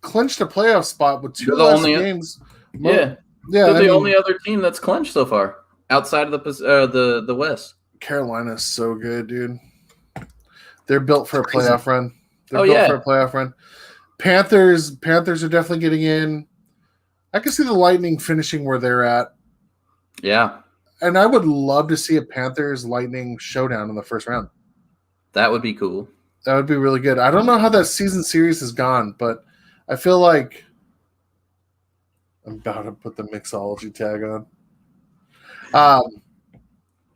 clinched a playoff spot with two less games. Yeah. They're the only other team that's clinched so far outside of the West. Carolina's so good, dude. They're built for a playoff run. Panthers are definitely getting in. I can see the Lightning finishing where they're at. Yeah. And I would love to see a Panthers-Lightning showdown in the first round. That would be cool. That would be really good. I don't know how that season series has gone, but I feel like I'm about to put the mixology tag on.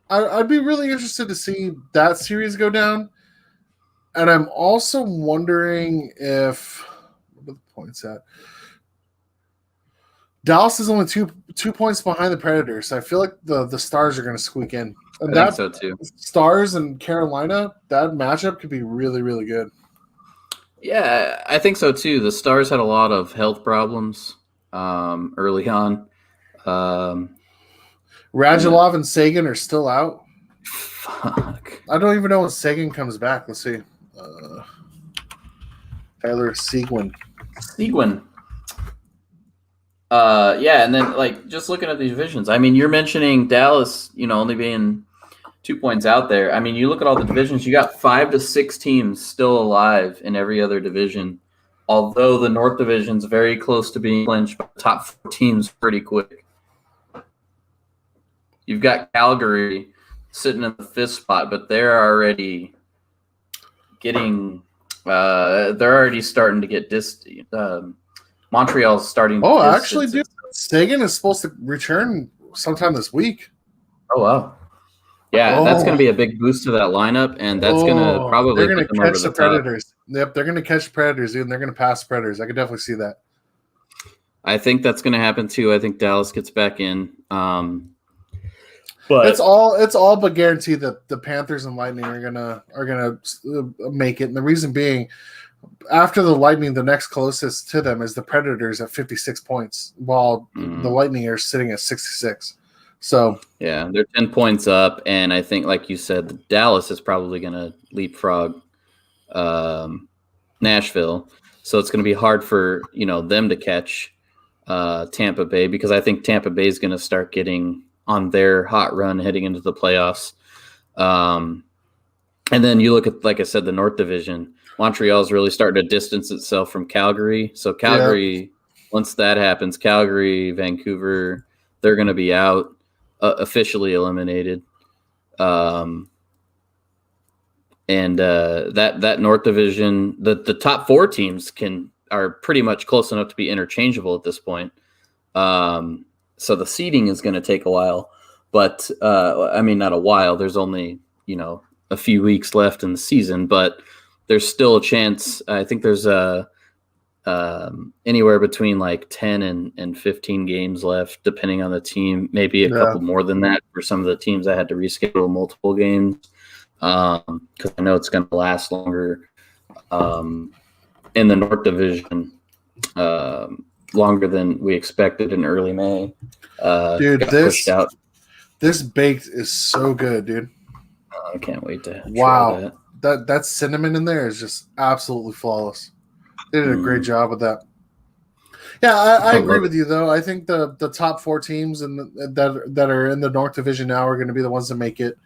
I'd be really interested to see that series go down. And I'm also wondering if – what are the points at? Dallas is only two points behind the Predators. So I feel like the Stars are going to squeak in. And I think so too. Stars and Carolina, that matchup could be really, really good. Yeah, I think so too. The Stars had a lot of health problems early on. Radulov and Sagan are still out. Fuck. I don't even know when Sagan comes back. Let's see. Tyler Seguin. Yeah, and then like just looking at the divisions, I mean, you're mentioning Dallas, only being 2 points out there. I mean, you look at all the divisions, you got 5 to 6 teams still alive in every other division. Although the North Division's very close to being clinched, but the top 4 teams pretty quick. You've got Calgary sitting in the 5th spot, but they're already getting they're already starting to get Montreal's starting to actually, dude, Sagan is supposed to return sometime this week. Oh, wow. Yeah, that's going to be a big boost to that lineup, and that's going to probably they're going to catch the Predators. Top. Yep, they're going to catch Predators, dude, and they're going to pass Predators. I could definitely see that. I think that's going to happen too. I think Dallas gets back in. But it's all but guaranteed that the Panthers and Lightning are gonna make it. And the reason being, after the Lightning, the next closest to them is the Predators at 56 points, while the Lightning are sitting at 66. So yeah, they're 10 points up, and I think, like you said, Dallas is probably going to leapfrog Nashville. So it's going to be hard for them to catch Tampa Bay, because I think Tampa Bay is going to start getting on their hot run heading into the playoffs. And then you look at, like I said, the North Division. Montreal's really starting to distance itself from Calgary. So Calgary, once that happens, Calgary, Vancouver, they're going to be out, officially eliminated. And that North Division, the top 4 teams are pretty much close enough to be interchangeable at this point. So the seeding is going to take a while, but I mean, not a while. There's only, a few weeks left in the season, but there's still a chance. I think there's anywhere between like 10 and 15 games left, depending on the team, maybe a couple more than that for some of the teams that had to reschedule multiple games. Because I know it's going to last longer in the North Division. Longer than we expected in early May. Dude, this baked is so good, dude. I can't wait to try that. That cinnamon in there is just absolutely flawless. They did a great job with that. Yeah, I agree with you though. I think the top 4 teams that are in the North Division now are going to be the ones that make it.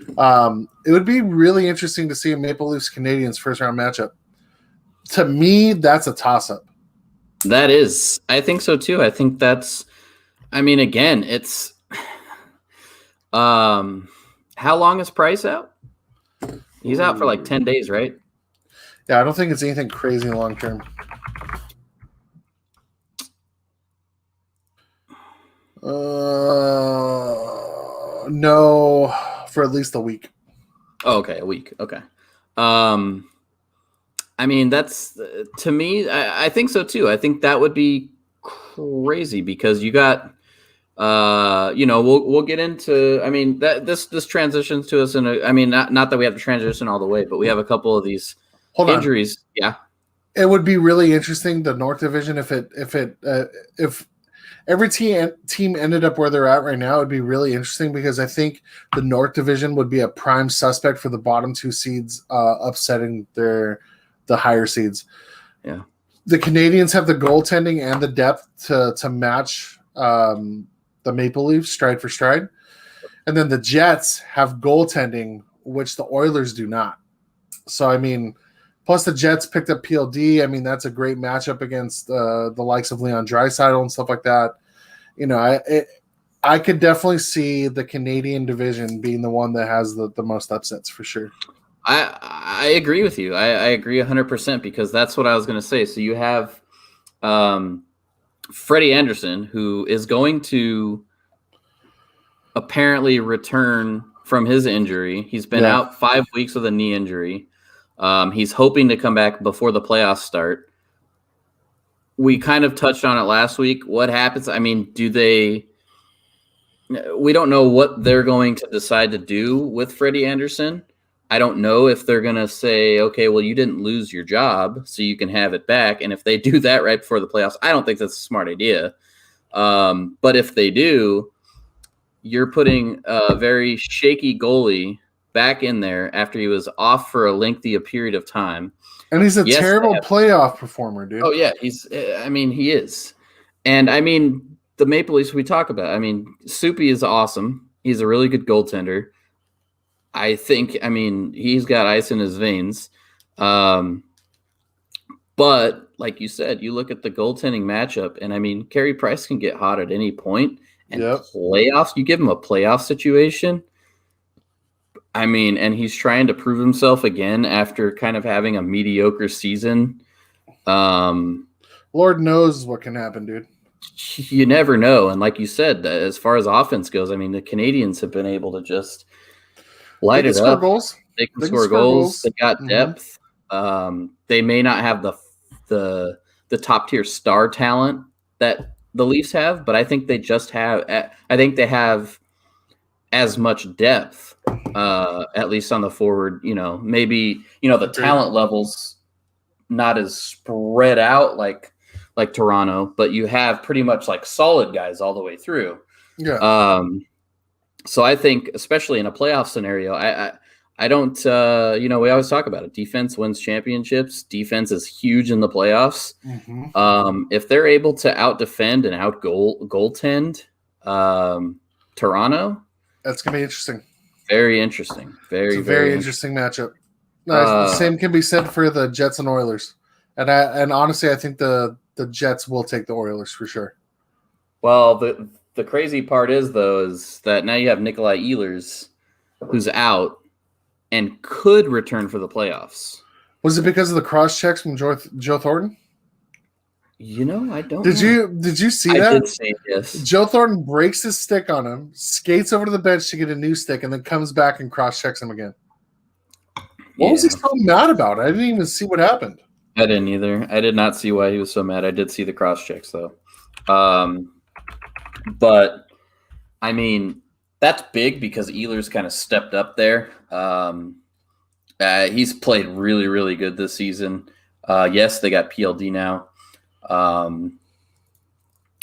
It would be really interesting to see a Maple Leafs Canadiens first round matchup. To me, that's a toss up. That is, I think so too. I think that's, I mean, again, it's, how long is Price out? He's out for like 10 days, right? Yeah, I don't think it's anything crazy long term. No, for at least a week. Oh, okay, a week. Okay. I mean, that's to me. I think so too. I think that would be crazy because you got, we'll get into. I mean, that this transitions to us in a. I mean, not that we have to transition all the way, but we have a couple of these injuries. Yeah, it would be really interesting the North Division if every team ended up where they're at right now. It'd be really interesting because I think the North Division would be a prime suspect for the bottom two seeds upsetting the higher seeds. Yeah, the Canadians have the goaltending and the depth to match the Maple Leafs stride for stride, and then the Jets have goaltending which the Oilers do not. So I mean. Plus, the Jets picked up PLD. I mean, that's a great matchup against the likes of Leon Draisaitl and stuff like that. You know, I could definitely see the Canadian division being the one that has the most upsets for sure. I agree with you. I agree 100% because that's what I was going to say. So you have Freddie Anderson, who is going to apparently return from his injury. He's been out 5 weeks with a knee injury. He's hoping to come back before the playoffs start. We kind of touched on it last week. What happens? I mean, we don't know what they're going to decide to do with Freddie Anderson. I don't know if they're going to say, okay, well, you didn't lose your job, so you can have it back. And if they do that right before the playoffs, I don't think that's a smart idea. But if they do, you're putting a very shaky goalie back in there after he was off for a lengthy period of time. And he's a terrible playoff performer, dude. Oh, yeah. He is. And, I mean, the Maple Leafs we talk about, I mean, Soupy is awesome. He's a really good goaltender. I think, I mean, he's got ice in his veins. But, like you said, you look at the goaltending matchup, and, I mean, Carey Price can get hot at any point. And playoffs, you give him a playoff situation – I mean, and he's trying to prove himself again after kind of having a mediocre season. Lord knows what can happen, dude. You never know. And like you said, as far as offense goes, I mean, the Canadians have been able to just light it up. They can score goals. They got depth. They may not have the top tier star talent that the Leafs have, but I think they have as much depth. At least on the forward, maybe the talent levels not as spread out like Toronto, but you have pretty much like solid guys all the way through. Yeah. So I think, especially in a playoff scenario, I don't. We always talk about it. Defense wins championships. Defense is huge in the playoffs. Mm-hmm. If they're able to out defend and out goaltend Toronto, that's gonna be interesting. Very interesting. Very interesting matchup. The same can be said for the Jets and Oilers. And honestly, I think the Jets will take the Oilers for sure. Well, the crazy part is that now you have Nikolai Ehlers, who's out and could return for the playoffs. Was it because of the cross checks from Joe Thornton? I don't know. Did you see that? I did see it, yes. Joe Thornton breaks his stick on him, skates over to the bench to get a new stick, and then comes back and cross-checks him again. What was he so mad about? I didn't even see what happened. I didn't either. I did not see why he was so mad. I did see the cross-checks, though. But, I mean, that's big because Ehlers kind of stepped up there. He's played really, really good this season. Yes, they got PLD now. And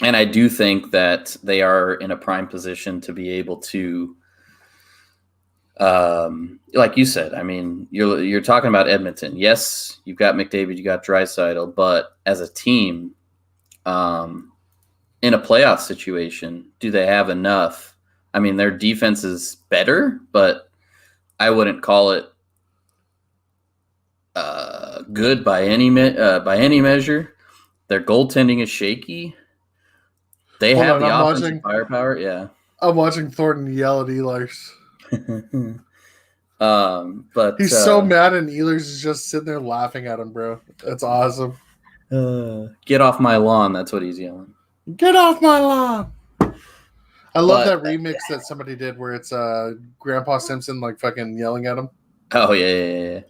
I do think that they are in a prime position to be able to, like you said, I mean, you're talking about Edmonton. Yes, you've got McDavid, you got Draisaitl, but as a team, in a playoff situation, do they have enough? I mean, their defense is better, but I wouldn't call it good by any measure. Their goaltending is shaky. They Hold have on, the I'm offensive watching. firepower. Yeah. I'm watching Thornton yell at Ehlers. But He's so mad, and Ehlers is just sitting there laughing at him, bro. That's awesome. Get off my lawn. That's what he's yelling. Get off my lawn. I love But- that remix that somebody did where it's Grandpa Simpson like fucking yelling at him. Oh yeah.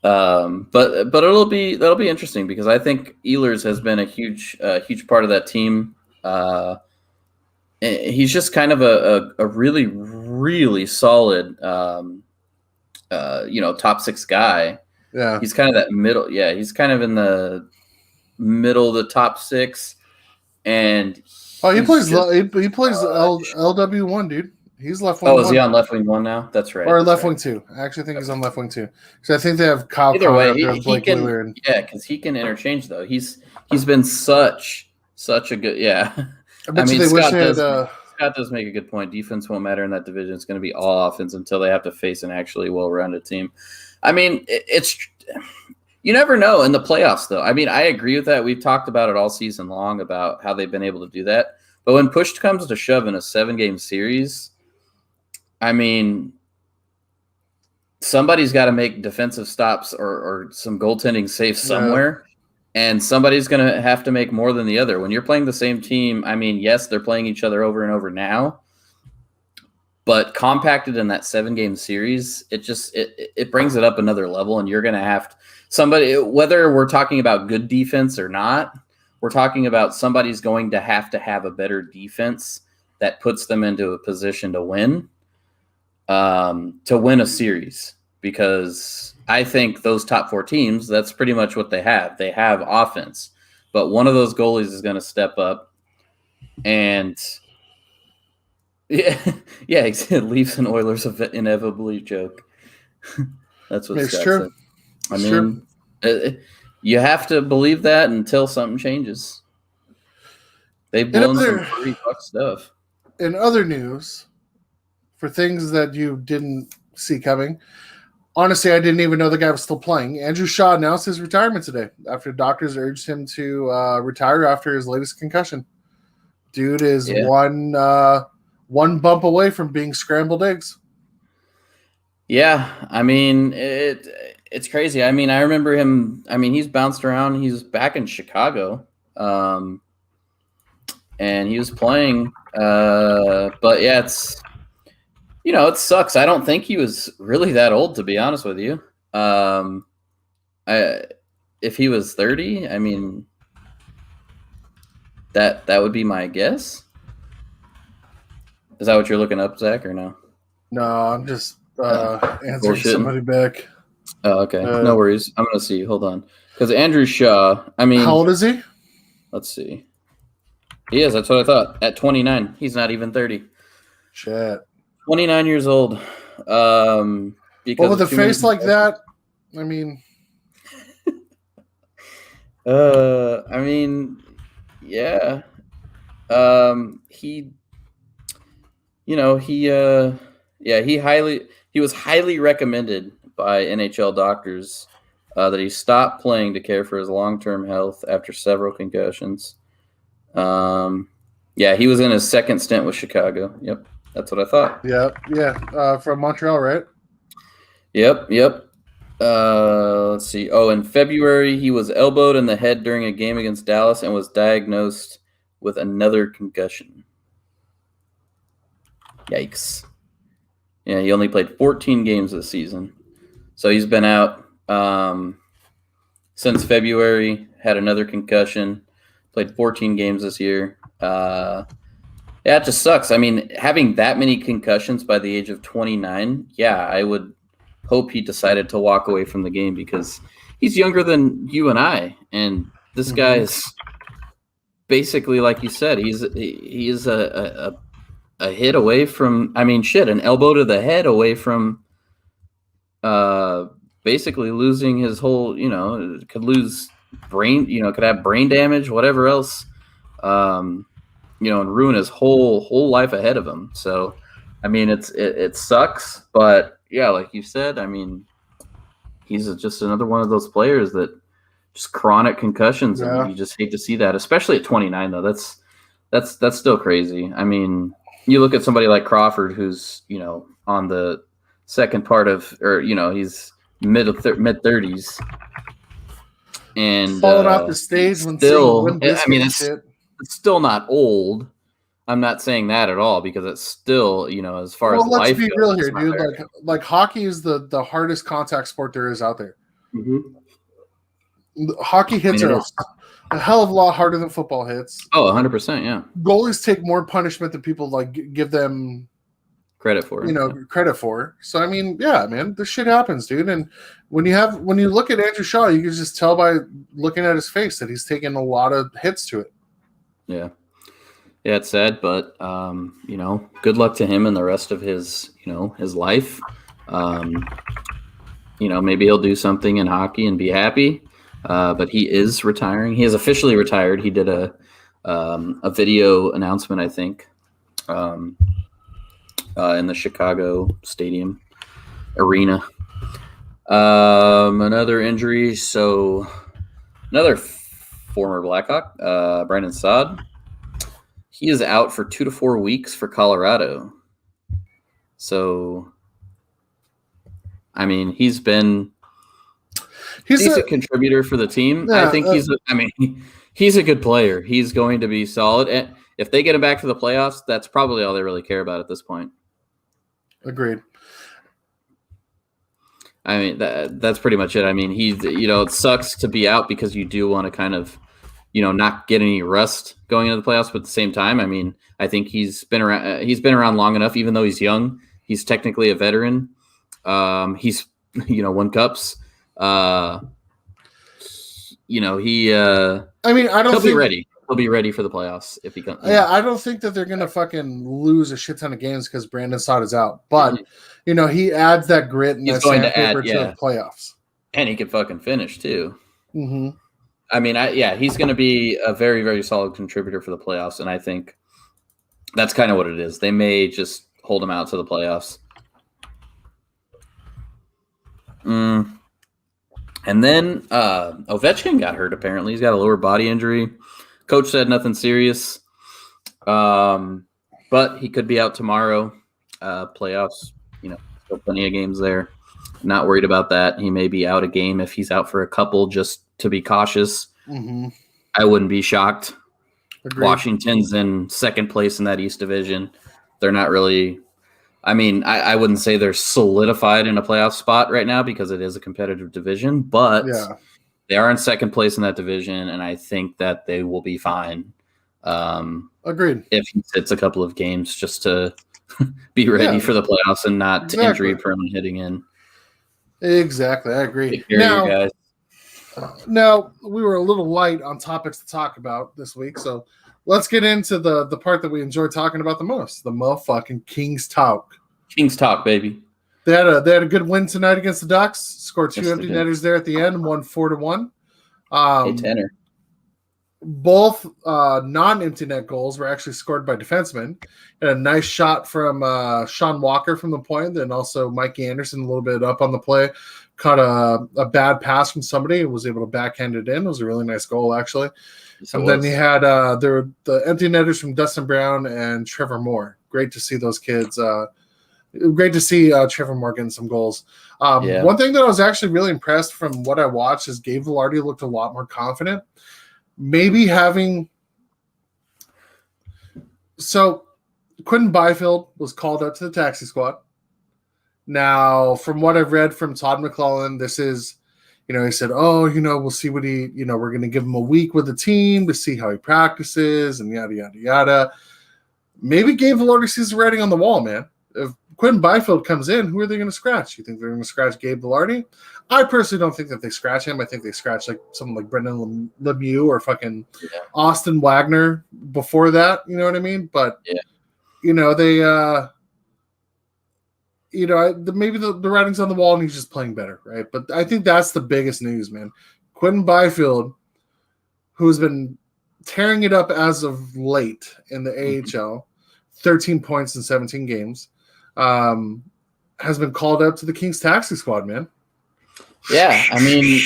But that'll be interesting because I think Ehlers has been a huge part of that team. He's just kind of a really, really solid, top 6 guy. Yeah. He's kind of that middle. Yeah, he's kind of in the middle of the top 6. And he plays just, LW1, dude. He's left wing. Oh, is he on left wing 1 now? That's right. Or left wing 2. I actually think he's on left wing 2. Because I think they have Kyle Either Connor way, up there with he Blake can. Wheeler and Because he can interchange though. He's been such a good. Yeah. I bet you they wish they had. Scott does make a good point. Defense won't matter in that division. It's going to be all offense until they have to face an actually well-rounded team. I mean, it's you never know in the playoffs, though. I mean, I agree with that. We've talked about it all season long about how they've been able to do that. But when push comes to shove in a 7-game series, I mean, somebody's got to make defensive stops or some goaltending saves somewhere. And somebody's going to have to make more than the other. When you're playing the same team, I mean, yes, they're playing each other over and over now. But compacted in that 7-game series, it brings it up another level. And you're going to have to somebody, whether we're talking about good defense or not, we're talking about somebody's going to have a better defense that puts them into a position to win a series. Because I think those top 4 teams, that's pretty much what they have. They have offense. But one of those goalies is going to step up. And, Leafs and Oilers inevitably joke. That's what It's Scott true. said. I mean, you have to believe that until something changes. They've blown some pretty fuck stuff. In other news, for things that you didn't see coming, honestly, I didn't even know the guy was still playing. Andrew Shaw announced his retirement today after doctors urged him to retire after his latest concussion. Dude is one bump away from being scrambled eggs. Yeah, I mean, it's crazy. I mean, I remember him. I mean, he's bounced around. He's back in Chicago, and he was playing. But yeah, it sucks. I don't think he was really that old, to be honest with you. If he was 30, I mean, that would be my guess. Is that what you're looking up, Zach, or no? No, I'm just answering somebody back. Oh, okay. No worries. I'm going to see. Hold on. Because Andrew Shaw, I mean. How old is he? Let's see. He is. That's what I thought. At 29. He's not even 30. Shit. 29 years old. Because with a face like that, I mean. Yeah. He was highly recommended by NHL doctors that he stop playing to care for his long-term health after several concussions. He was in his second stint with Chicago. Yep. That's what I thought. Yeah. From Montreal, right? Yep. Let's see. Oh, in February, he was elbowed in the head during a game against Dallas and was diagnosed with another concussion. Yikes. Yeah, he only played 14 games this season. So he's been out since February, had another concussion, played 14 games this year. It just sucks. I mean, having that many concussions by the age of 29, I would hope he decided to walk away from the game because he's younger than you and I. And this guy is basically, like you said, he is a hit away from, an elbow to the head away from basically losing his whole, could lose brain, could have brain damage, whatever else, and ruin his whole life ahead of him. So, it sucks, but yeah, like you said, he's just another one of those players that just chronic concussions, Yeah. and you just hate to see that, especially at 29. Though that's still crazy. I mean, you look at somebody like Crawford, who's on the second part of, or he's mid 30s, and falling off the stage when still, Limp Bizkit I mean, and shit. it's still not old. I'm not saying that at all, because it's still, as far as life goes. Let's be real here, dude. Like hockey is the hardest contact sport there is out there. Mm-hmm. Hockey hits are a hell of a lot harder than football hits. Oh, 100%, yeah. Goalies take more punishment than people give them credit for. Credit for. So I mean, yeah, man, this shit happens, dude. And when you look at Andrew Shaw, you can just tell by looking at his face that he's taken a lot of hits to it. Yeah. Yeah, it's sad, but good luck to him and the rest of his life. Maybe he'll do something in hockey and be happy. But he is retiring. He is officially retired. He did a video announcement, I think, in the Chicago Stadium arena. Another injury. So another former Blackhawk, Brandon Assad. He is out for 2 to 4 weeks for Colorado. So, I mean, he's been a contributor for the team. Yeah, I think he's a good player. He's going to be solid. And if they get him back to the playoffs, that's probably all they really care about at this point. Agreed. I mean, that's pretty much it. I mean, it sucks to be out because you do want to kind of, not get any rust going into the playoffs. But at the same time, I mean, I think he's been around long enough, even though he's young. He's technically a veteran. He's, won cups. He'll be ready. He'll be ready for the playoffs if he comes. Yeah, I don't think that they're gonna fucking lose a shit ton of games because Brandon Saad is out. But he adds that grit and that sandpaper to the playoffs. And he can fucking finish too. Mm-hmm. I mean, he's going to be a very, very solid contributor for the playoffs, and I think that's kind of what it is. They may just hold him out to the playoffs. And then Ovechkin got hurt, apparently. He's got a lower body injury. Coach said nothing serious, but he could be out tomorrow. Playoffs, still plenty of games there. Not worried about that. He may be out a game if he's out for a couple, just to be cautious. Mm-hmm. I wouldn't be shocked. Agreed. Washington's in second place in that East Division. They're not really – I mean, I wouldn't say they're solidified in a playoff spot right now because it is a competitive division, but they are in second place in that division, and I think that they will be fine. Agreed. If he sits a couple of games just to be ready for the playoffs and not injury-prone hitting in. Exactly, I agree. Take care of you guys. Now, we were a little light on topics to talk about this week, so let's get into the part that we enjoy talking about the most, the motherfucking Kings Talk. Kings Talk, baby. They had a good win tonight against the Ducks. Scored two empty netters there at the end, won 4-1. Hey, Tanner. Both non-empty net goals were actually scored by defensemen. And a nice shot from Sean Walker from the point, and also Mikey Anderson a little bit up on the play. Caught a bad pass from somebody and was able to backhand it in. It was a really nice goal, actually. Yes, and then he had the empty netters from Dustin Brown and Trevor Moore. Great to see those kids. Great to see Trevor Moore getting some goals. One thing that I was actually really impressed from what I watched is Gabe Vilardi looked a lot more confident. Maybe having – so Quentin Byfield was called up to the taxi squad. Now, from what I've read from Todd McClellan, this is, he said, we'll see what we're going to give him a week with the team to see how he practices and yada, yada, yada. Maybe Gabe Vilardi sees the writing on the wall, man. If Quentin Byfield comes in, who are they going to scratch? You think they're going to scratch Gabe Vilardi? I personally don't think that they scratch him. I think they scratch someone like Brendan Lemieux or fucking Austin Wagner before that. You know what I mean? But, they maybe the writing's on the wall and he's just playing better, right? But I think that's the biggest news, man. Quentin Byfield, who's been tearing it up as of late in the AHL, 13 points in 17 games, has been called up to the Kings taxi squad, man. Yeah, I mean,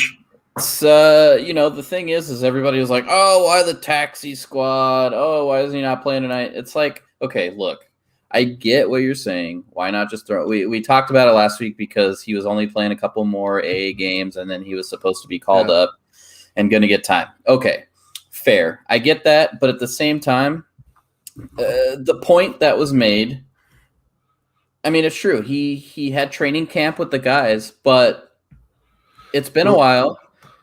The thing is everybody was like, oh, why the taxi squad? Oh, why is he not playing tonight? It's like, okay, look, I get what you're saying. Why not just throw? We talked about it last week because he was only playing a couple more AA games, and then he was supposed to be called up and going to get time. Okay, fair. I get that, but at the same time, the point that was made, I mean, it's true. He had training camp with the guys, but it's been a while.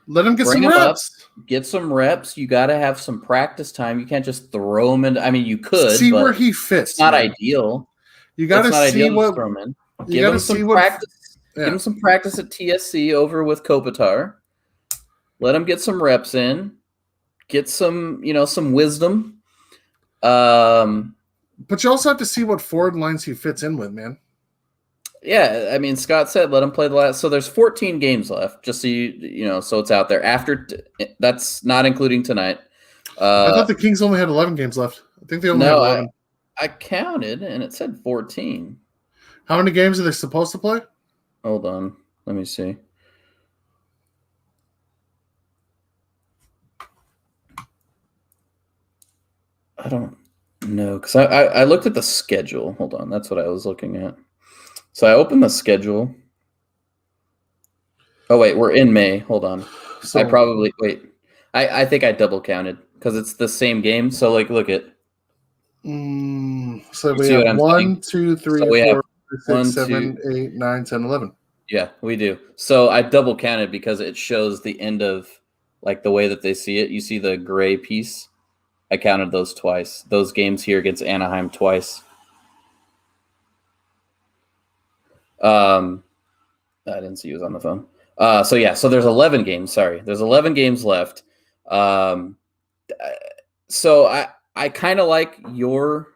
Let him get some reps. Get some reps. You got to have some practice time. You can't just throw him in. I mean, you could see where he fits. It's not ideal. You got to see what. Throw him in. Give him some practice. Give him some practice at TSC over with Kopitar. Let him get some reps in. Get some, some wisdom. But you also have to see what forward lines he fits in with, man. Yeah, I mean, Scott said let him play the last. So there's 14 games left, just so so it's out there. That's not including tonight. I thought the Kings only had 11 games left. I think they only had 11. I counted, and it said 14. How many games are they supposed to play? Hold on. Let me see. I don't know, because I looked at the schedule. Hold on. That's what I was looking at. So I opened the schedule. Oh, wait. We're in May. Hold on. So, I think I double counted because it's the same game. So, look at. So we have 1, 2, 3, 4, 5, 6, 7, 8, 9, 10, 11. Yeah, we do. So I double counted because it shows the end of the way that they see it. You see the gray piece? I counted those twice. Those games here against Anaheim twice. I didn't see you was on the phone. So there's 11 games. Sorry, there's 11 games left. So I kind of like your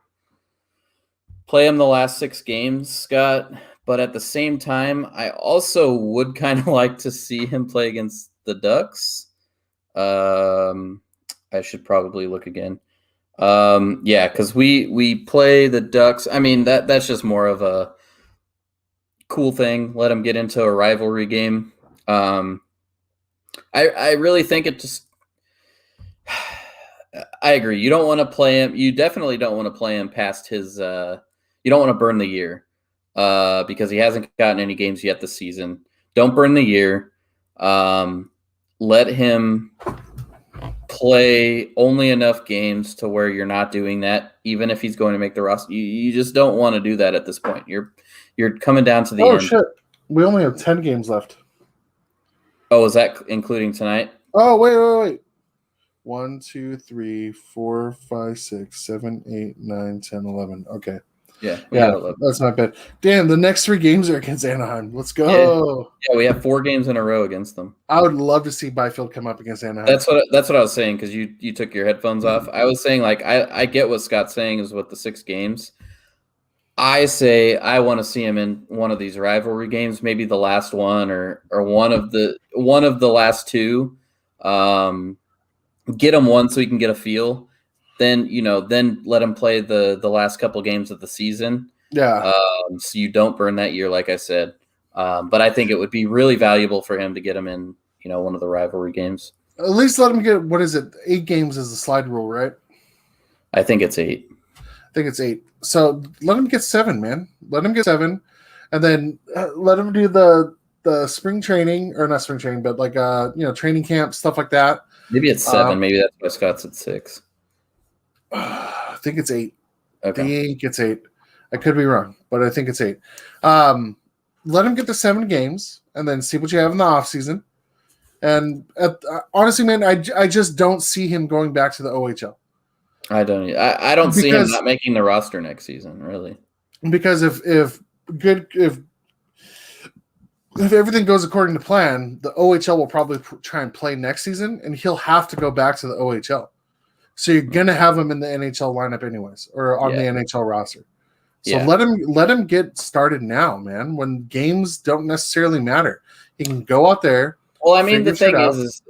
play him the last 6 games, Scott. But at the same time, I also would kind of like to see him play against the Ducks. I should probably look again. Because we play the Ducks. I mean, that's just more of a cool thing. Let him get into a rivalry game. I really think it just. I agree. You don't want to play him. You definitely don't want to play him past his. You don't want to burn the year, because he hasn't gotten any games yet this season. Don't burn the year. Let him play only enough games to where you're not doing that, even if he's going to make the roster. You just don't want to do that at this point. You're coming down to the end. Oh, shit. We only have 10 games left. Oh, is that including tonight? Oh, wait. 1, 2, 3, 4, 5, 6, 7, 8, 9, 10, 11. Okay. Yeah, that's not bad. Damn, the next 3 games are against Anaheim. Let's go. Yeah, we have 4 games in a row against them. I would love to see Byfield come up against Anaheim. That's what I was saying, because you took your headphones off. I was saying, I get what Scott's saying is with the 6 games. I say I want to see him in one of these rivalry games, maybe the last one or one of the last 2. Get him one so he can get a feel. Then let him play the last couple games of the season. Yeah. So you don't burn that year, like I said. But I think it would be really valuable for him to get him in, one of the rivalry games. At least let him get, what is it? 8 games is the slide rule, right? I think it's 8. I think it's 8. So let him get 7, man. Let him get 7, and then let him do the spring training, or not spring training, but training camp, stuff like that. Maybe it's 7. Maybe that's why Scott's at 6. I think it's 8. Okay. I think it's 8. I could be wrong, but I think it's 8. Let him get to 7 games, and then see what you have in the offseason. And honestly, man, I just don't see him going back to the OHL. I don't see him not making the roster next season, really. Because if everything goes according to plan, the OHL will probably try and play next season, and he'll have to go back to the OHL. So you're gonna have him in the NHL lineup anyways, or on the NHL roster. So let him get started now, man. When games don't necessarily matter, he can go out there. Well, I mean, the thing is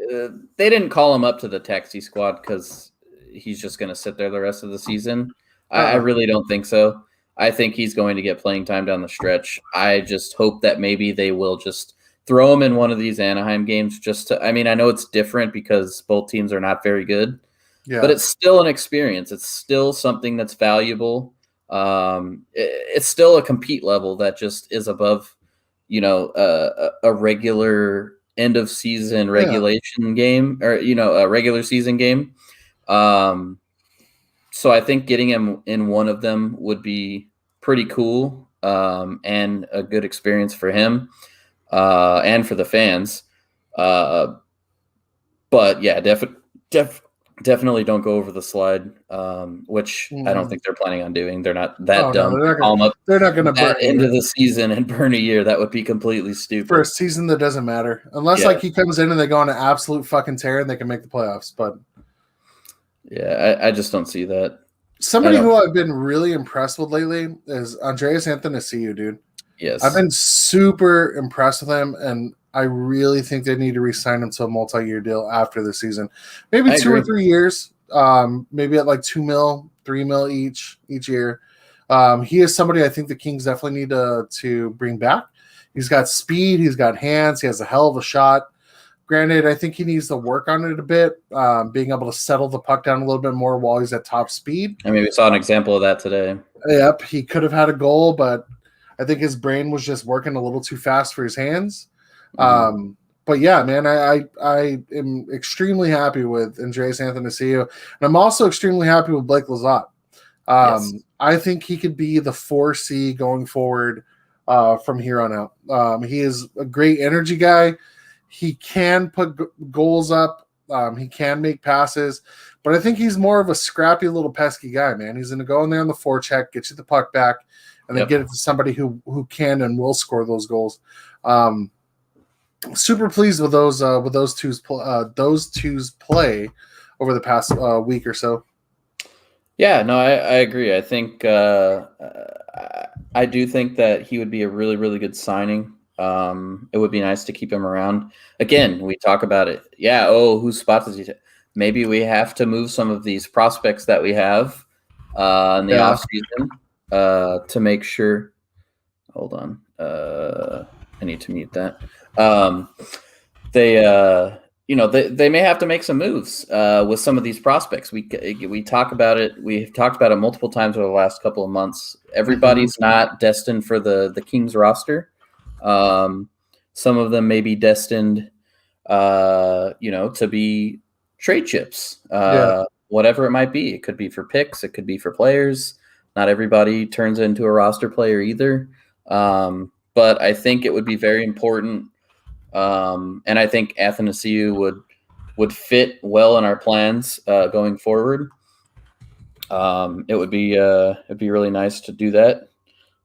they didn't call him up to the taxi squad because he's just going to sit there the rest of the season. I really don't think so. I think he's going to get playing time down the stretch. I just hope that maybe they will just throw him in one of these Anaheim games just to. I mean, I know it's different because both teams are not very good, but it's still an experience. It's still something that's valuable. It's still a compete level that just is above, a regular end of season regulation game or a regular season game. So I think getting him in one of them would be pretty cool and a good experience for him and for the fans. But yeah, definitely don't go over the slide, which I don't think they're planning on doing. They're not that dumb. No, they're not going to burn into the season and burn a year. That would be completely stupid. For a season that doesn't matter. Unless he comes in and they go on an absolute fucking tear and they can make the playoffs. But yeah, I just don't see that. Somebody who I've been really impressed with lately is Andreas Athanasiou, dude. Yes. I've been super impressed with him, and I really think they need to re-sign him to a multi-year deal after the season. Maybe 2 or 3 years, maybe at like $2 million, $3 million each year. He is somebody I think the Kings definitely need to bring back. He's got speed, he's got hands, he has a hell of a shot. Granted, I think he needs to work on it a bit, being able to settle the puck down a little bit more while he's at top speed. I mean, we saw an example of that today. Yep, he could have had a goal, but I think his brain was just working a little too fast for his hands. But yeah, man, I am extremely happy with Andreas Athanasiou, and I'm also extremely happy with Blake Lizotte. I think he could be the 4C going forward from here on out. He is a great energy guy. He can put goals up. He can make passes, but I think he's more of a scrappy little pesky guy, man. He's going to go in there on the forecheck, get you the puck back, and then get it to somebody who can and will score those goals. Super pleased with those two's play over the past week or so. Yeah, no, I agree. I think I do think that he would be a really, really good signing. It would be nice to keep him around. Again, we talk about it. Yeah. Oh, whose spot does he take? Maybe we have to move some of these prospects that we have in the offseason to make sure. Hold on. I need to mute that. They may have to make some moves with some of these prospects. We talk about it. We've talked about it multiple times over the last couple of months. Everybody's not destined for the Kings roster. Some of them may be destined, to be trade chips, whatever it might be. It could be for picks. It could be for players. Not everybody turns into a roster player either. But I think it would be very important. And I think Athanasiou would fit well in our plans going forward. It'd be really nice to do that.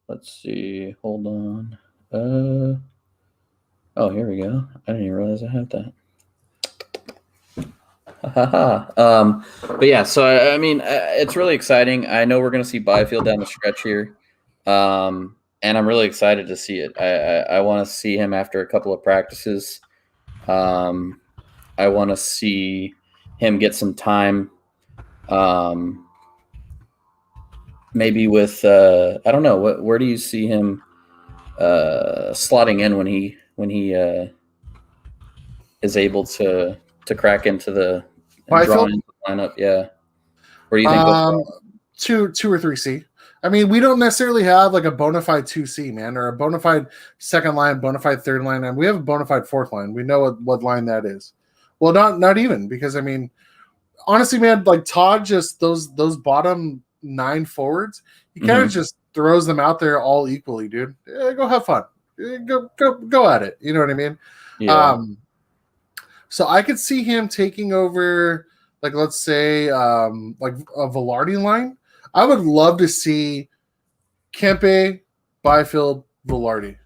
Let's see. Hold on. Oh, here we go. I didn't even realize I had that. But yeah, so I mean, it's really exciting. I know we're going to see Byfield down the stretch here, and I'm really excited to see it. I want to see him after a couple of practices. I want to see him get some time. Maybe with I don't know, where do you see him slotting in when he is able to crack into the lineup? Yeah. Where do you think? 2 or 3C. I mean, we don't necessarily have like a bona fide 2C, man, or a bona fide second line, bona fide third line, and we have a bona fide fourth line. We know what line that is. Well, not even, because I mean, honestly, man, like Todd, just those bottom 9 forwards, he kind of just throws them out there all equally, dude. Go have fun. Go at it. You know what I mean? Yeah. So I could see him taking over, like, let's say, like a Velarde line. I would love to see Kempe, Byfield, Velarde.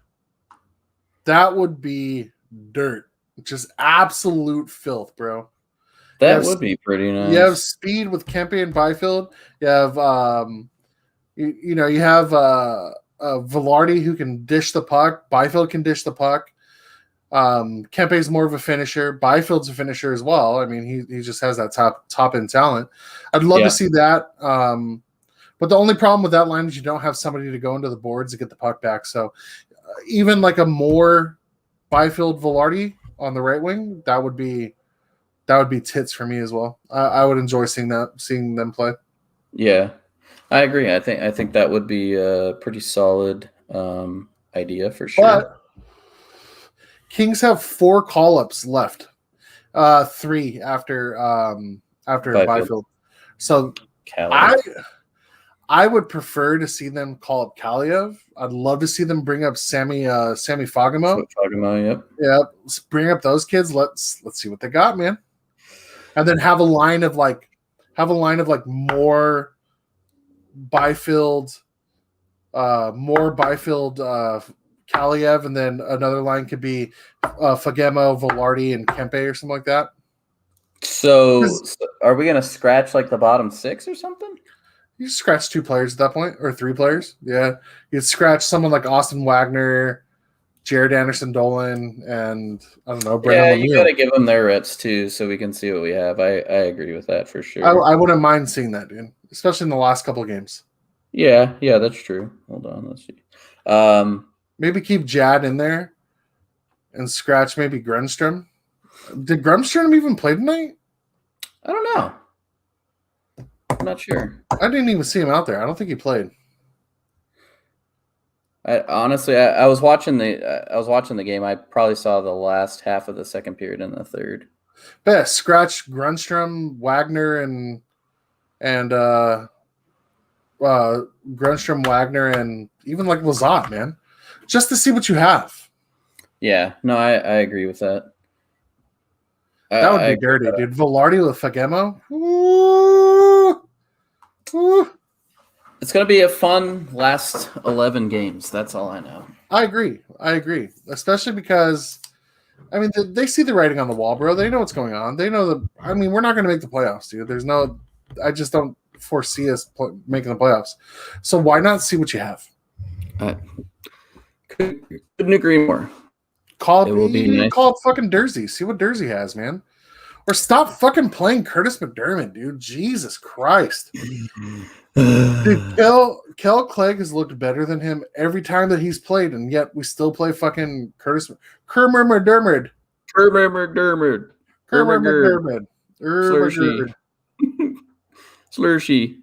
That would be dirt. Just absolute filth, bro. That would be pretty nice. You have speed with Kempe and Byfield. You have, you have Velarde who can dish the puck. Byfield can dish the puck. Kempe's more of a finisher. Byfield's a finisher as well. I mean, he just has that top end talent. I'd love to see that. But the only problem with that line is you don't have somebody to go into the boards to get the puck back. So even like a more Byfield Velarde on the right wing, that would be tits for me as well. I would enjoy seeing them play. Yeah, I agree. I think that would be a pretty solid idea for sure. But Kings have 4 call-ups left. 3 after Byfield. So I would prefer to see them call up Kaliev. I'd love to see them bring up Sammy Fagemo. Fagemo, yep. Yeah, bring up those kids. Let's see what they got, man. And then have a line of like more Byfield Kaliev, and then another line could be Fagemo, Velarde, and Kempe or something like that. So are we gonna scratch like the bottom 6 or something? You scratch 2 players at that point, or 3 players. Yeah, you'd scratch someone like Austin Wagner, Jared Anderson Dolan, and I don't know. Brendan you gotta give them their reps too, so we can see what we have. I agree with that for sure. I wouldn't mind seeing that, dude, especially in the last couple of games. Yeah, that's true. Hold on, let's see. Maybe keep Jad in there and scratch maybe Grunstrom. Did Grunstrom even play tonight? I don't know. I'm not sure. I didn't even see him out there. I don't think he played. Honestly, I was watching the game. I probably saw the last half of the second period and the third. But yeah, scratch Grunstrom, Wagner, and Grunstrom, Wagner, and even like Lazat, man, just to see what you have. Yeah, no, I agree with that. That would be dirty, dude. Velarde with Fagemo. Ooh. It's going to be a fun last 11 games. That's all I know. I agree. Especially because, I mean, they see the writing on the wall, bro. They know what's going on. They know we're not going to make the playoffs, dude. I just don't foresee us making the playoffs. So why not see what you have? Couldn't agree more. Call it fucking Dursey. See what Dursey has, man. Or stop fucking playing Curtis McDermott, dude. Jesus Christ. Dude, Kel Clegg has looked better than him every time that he's played, and yet we still play fucking Curtis McDermott. Slurshey.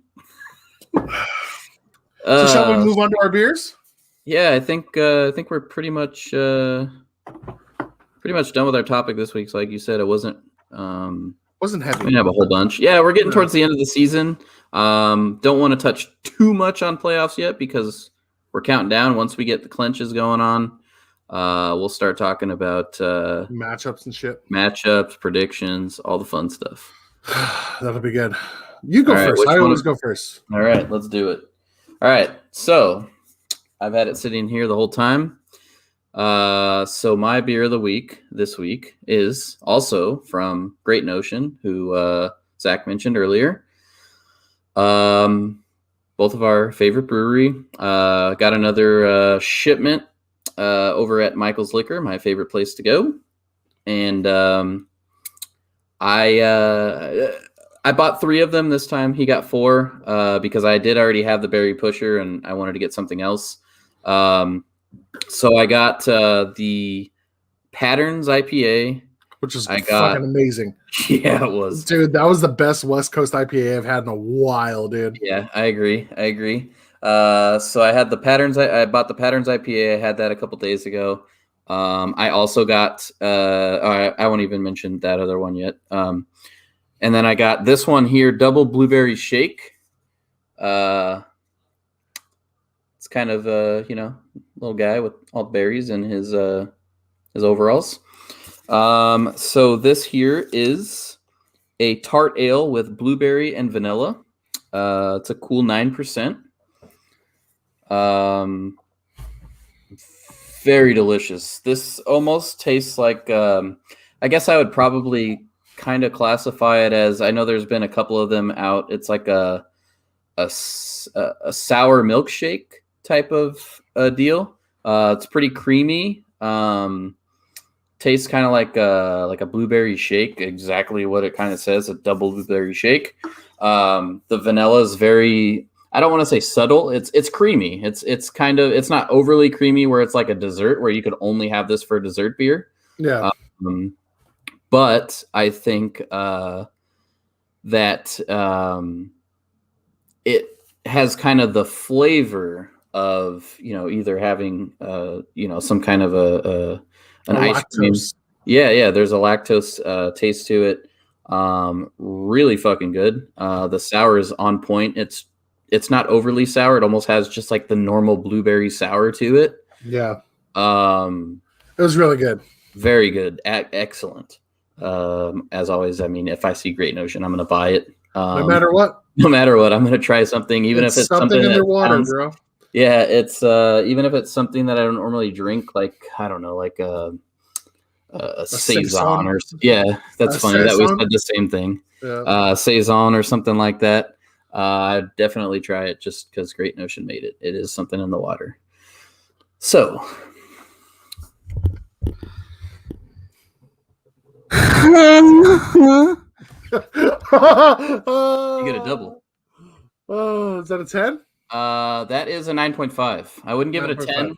So shall we move on to our beers? Yeah, I think we're pretty much done with our topic this week. So like you said, it wasn't heavy. We didn't have a whole bunch. Yeah, we're getting towards the end of the season. Don't want to touch too much on playoffs yet because we're counting down. Once we get the clinches going on, we'll start talking about matchups and shit. Matchups, predictions, all the fun stuff. That'll be good. You go first. I always go first. All right, let's do it. All right, so I've had it sitting here the whole time. So my beer of the week this week is also from Great Notion, who Zach mentioned earlier. Both of our favorite brewery. Got another shipment over at Michael's Liquor, my favorite place to go. And I bought 3 of them this time. He got 4 because I did already have the Berry Pusher and I wanted to get something else. So I got the Patterns IPA, which is fucking amazing. Yeah, it was. Dude, that was the best West Coast IPA I've had in a while, dude. Yeah, I agree. So I had the Patterns. I bought the Patterns IPA. I had that a couple days ago. I also got. I won't even mention that other one yet. And then I got this one here, Double Blueberry Shake. It's kind of little guy with all berries in his overalls. So this here is a tart ale with blueberry and vanilla. It's a cool 9%. Very delicious. This almost tastes like, I guess I would probably kind of classify it as, I know there's been a couple of them out. It's like a sour milkshake type of deal. It's pretty creamy. Tastes kind of like a blueberry shake, exactly what it kind of says, a double blueberry shake. The vanilla is very, I don't want to say subtle. It's creamy. It's kind of, it's not overly creamy where it's like a dessert where you could only have this for dessert beer. Yeah. But I think that it has kind of the flavor of, either having some kind of an ice cream. Yeah, there's a lactose taste to it. Really fucking good. The sour is on point. It's not overly sour. It almost has just like the normal blueberry sour to it. Yeah. It was really good. Very good. Excellent. As always, I mean, if I see Great Notion, I'm going to buy it. No matter what. No matter what, I'm going to try something, even if it's something underwater, bro. Yeah, it's even if it's something that I don't normally drink, like, I don't know, like a saison or that's funny that we said the same thing. Yeah. Saison or something like that. I'd definitely try it just because Great Notion made it. It is something in the water. So you get a double. Oh, is that a 10? That is a 9.5. I wouldn't give it a 10,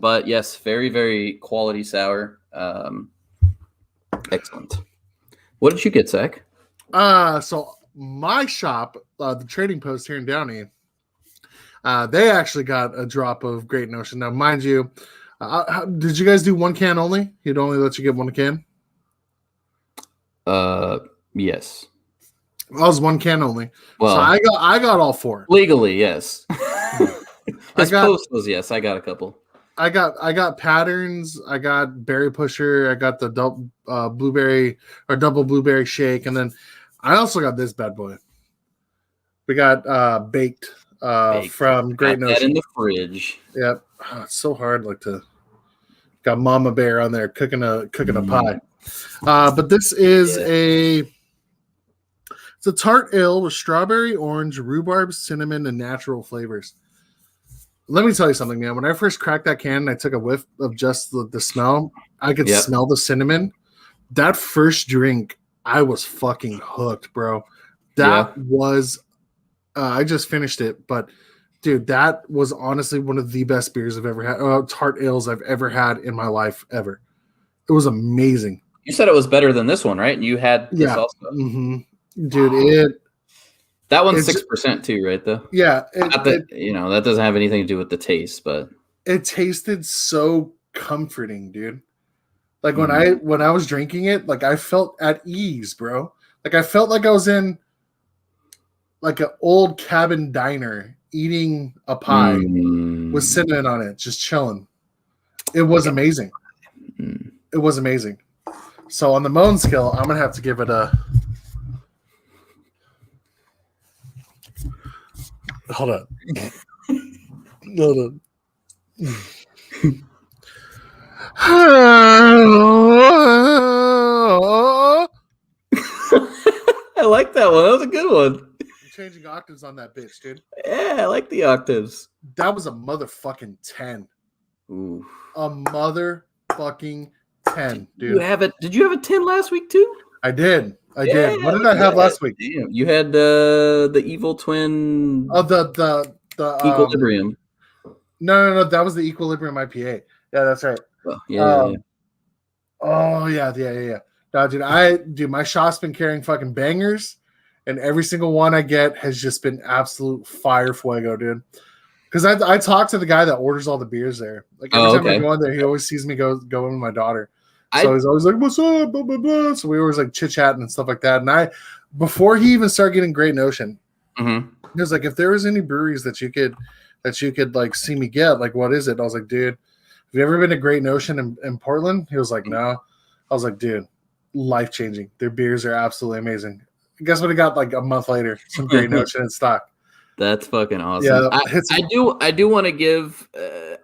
but yes, very, very quality sour. Excellent. What did you get, Zach? So my shop, the Trading Post here in Downey, they actually got a drop of Great Notion. Now, mind you, did you guys do one can only? He'd only let you get one can? Yes. I was one can only. Well, so I got all four. Legally, yes. His post was yes. I got a couple. I got Patterns. I got Berry Pusher. I got the double blueberry shake, and then I also got this bad boy. We got baked from Great Notion. That in the fridge. Yep, it's so hard. Got Mama Bear on there cooking a pie. But this is it's a tart ale with strawberry, orange, rhubarb, cinnamon, and natural flavors. Let me tell you something, man. When I first cracked that can and I took a whiff of just the smell, I could smell the cinnamon. That first drink, I was fucking hooked, bro. That was I just finished it, but dude, that was honestly one of the best beers I've ever had. Tart ales I've ever had in my life, ever. It was amazing. You said it was better than this one, right? And you had this also. Mm-hmm. Dude, that one's 6% too, right? Though. Yeah. That doesn't have anything to do with the taste, but it tasted so comforting, dude. Like when I was drinking it, like I felt at ease, bro. Like I felt like I was in like an old cabin diner eating a pie with cinnamon on it, just chilling. It was amazing. It was amazing. So on the Moan scale, I'm gonna have to give it a. Hold on. I like that one. That was a good one. I'm changing octaves on that bitch, dude. Yeah, I like the octaves. That was a motherfucking 10. Ooh. A motherfucking 10, dude. Did you have a 10 last week too? I did. I did. What did I have last week? Damn. You had the Evil Twin. Oh, the Equilibrium. No. That was the Equilibrium IPA. Yeah, that's right. Oh, yeah. Oh, yeah. No, dude, my shop's been carrying fucking bangers, and every single one I get has just been absolute fire fuego, dude. Because I talk to the guy that orders all the beers there. Like every time I go in there, he always sees me go in with my daughter. So he's always like, "What's up?" Blah blah blah. So we always like chit chatting and stuff like that. And before he even started getting Great Notion, he was like, "If there was any breweries that you could like see me get, like what is it?" I was like, "Dude, have you ever been to Great Notion in Portland?" He was like, "No." I was like, "Dude, life changing. Their beers are absolutely amazing." Guess what? I got like a month later, some Great Notion in stock. That's fucking awesome. Yeah, I do want to give.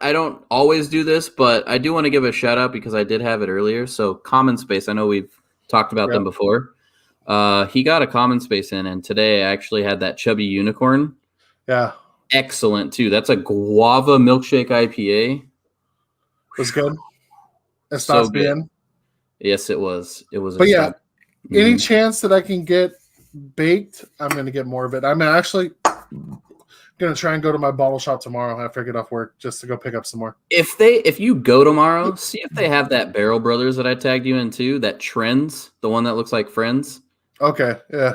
I don't always do this, but I do want to give a shout out because I did have it earlier. So Common Space, I know we've talked about them before. He got a Common Space in, and today I actually had that Chubby Unicorn. Yeah, excellent too. That's a guava milkshake IPA. Was good. So good. Yes, it was. It was. But yeah, any chance that I can get baked, I'm going to get more of it. I'm actually gonna try and go to my bottle shop tomorrow after I get off work just to go pick up some more. If you go tomorrow, see if they have that Barrel Brothers that I tagged you in too. That Trends, the one that looks like Friends. Okay, yeah.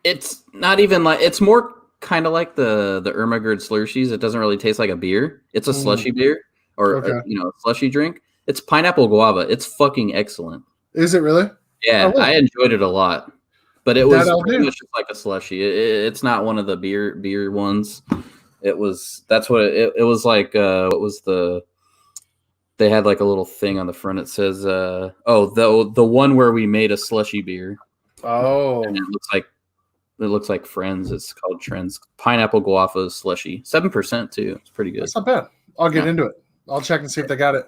It's not even like, it's more kind of like the Ermagerd Slushies. It doesn't really taste like a beer. It's a slushy beer or Okay. a slushy drink. It's pineapple guava. It's fucking excellent. Is it really? Yeah, Oh, I enjoyed it a lot. But it was pretty much just like a slushy. It's not one of the beer ones. It was they had like a little thing on the front. It says the one where we made a slushy beer. Oh, And it looks like Friends. It's called Trends Pineapple Guava Slushy. 7% too. It's pretty good. that's not bad. I'll get into it. I'll check and see if they got it.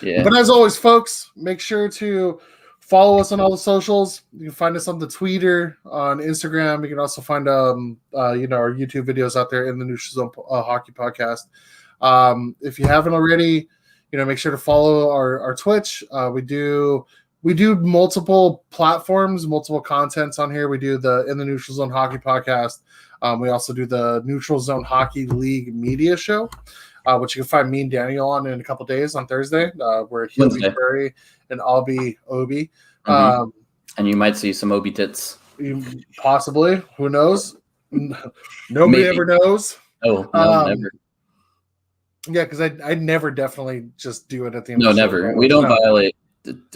Yeah. But as always, folks, make sure to follow us on all the socials. You can find us on the Twitter, on Instagram. You can also find our YouTube videos out there in the Neutral Zone Hockey Podcast. If you haven't already, make sure to follow our Twitch. We do multiple platforms, multiple contents on here. We do in the Neutral Zone Hockey Podcast. We also do the Neutral Zone Hockey League media show, which you can find me and Daniel on in a couple days on Thursday, where he'll be Barry and I'll be Obi. And you might see some Obi tits. Possibly. Who knows? Nobody ever knows. Oh, no, never. Yeah, because I'd never definitely just do it at the end. No, never. We don't violate.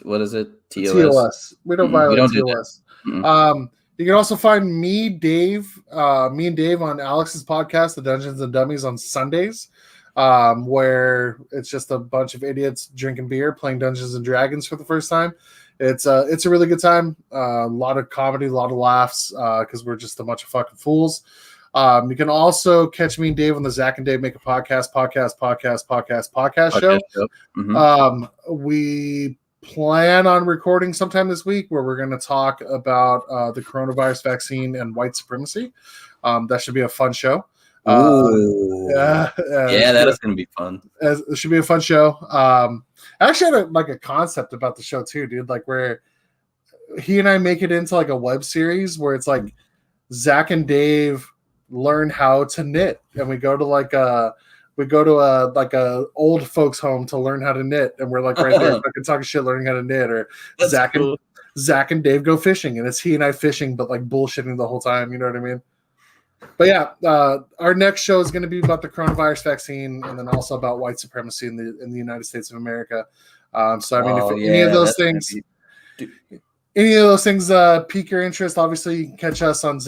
What is it? TOS. We don't violate TOS. You can also find me and Dave on Alex's podcast, The Dungeons and Dummies, on Sundays, where it's just a bunch of idiots drinking beer, playing Dungeons and Dragons for the first time. It's a really good time. A lot of comedy, a lot of laughs, because we're just a bunch of fucking fools. You can also catch me and Dave on the Zach and Dave Make a Podcast show. We plan on recording sometime this week where we're going to talk about the coronavirus vaccine and white supremacy. That should be a fun show. That is going to be fun. It should be a fun show. I actually had a concept about the show too, dude. Like where he and I make it into like a web series where it's like Zach and Dave learn how to knit, and we go to a old folks home to learn how to knit, and we're like right there fucking talking shit, learning how to knit. Or Zach and Dave go fishing, and it's he and I fishing, but like bullshitting the whole time. You know what I mean? But yeah, our next show is going to be about the coronavirus vaccine, and then also about white supremacy in the United States of America. So I mean, if any of those things pique your interest, obviously you can catch us on.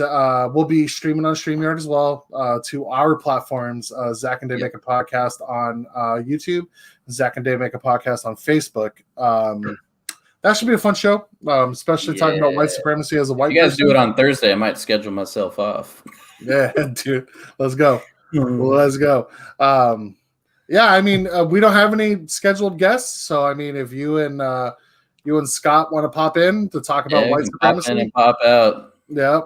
We'll be streaming on StreamYard as well to our platforms. Zach and Dave Make a Podcast on YouTube. Zach and Dave Make a Podcast on Facebook. That should be a fun show, especially talking about white supremacy as a white. You guys do it on Thursday. I might schedule myself off. Yeah, dude. Let's go. Let's go. Yeah, I mean, we don't have any scheduled guests, so I mean, if you and Scott want to pop in to talk about white supremacy, pop in and pop out. Yeah,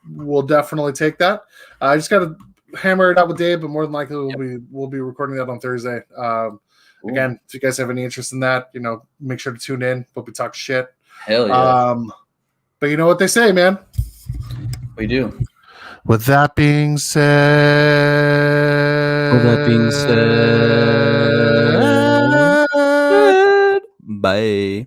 we'll definitely take that. I just got to hammer it out with Dave, but more than likely we'll be recording that on Thursday. Again, if you guys have any interest in that, make sure to tune in. We'll be talking shit. Hell yeah. But you know what they say, man. We do. With that being said. Bye.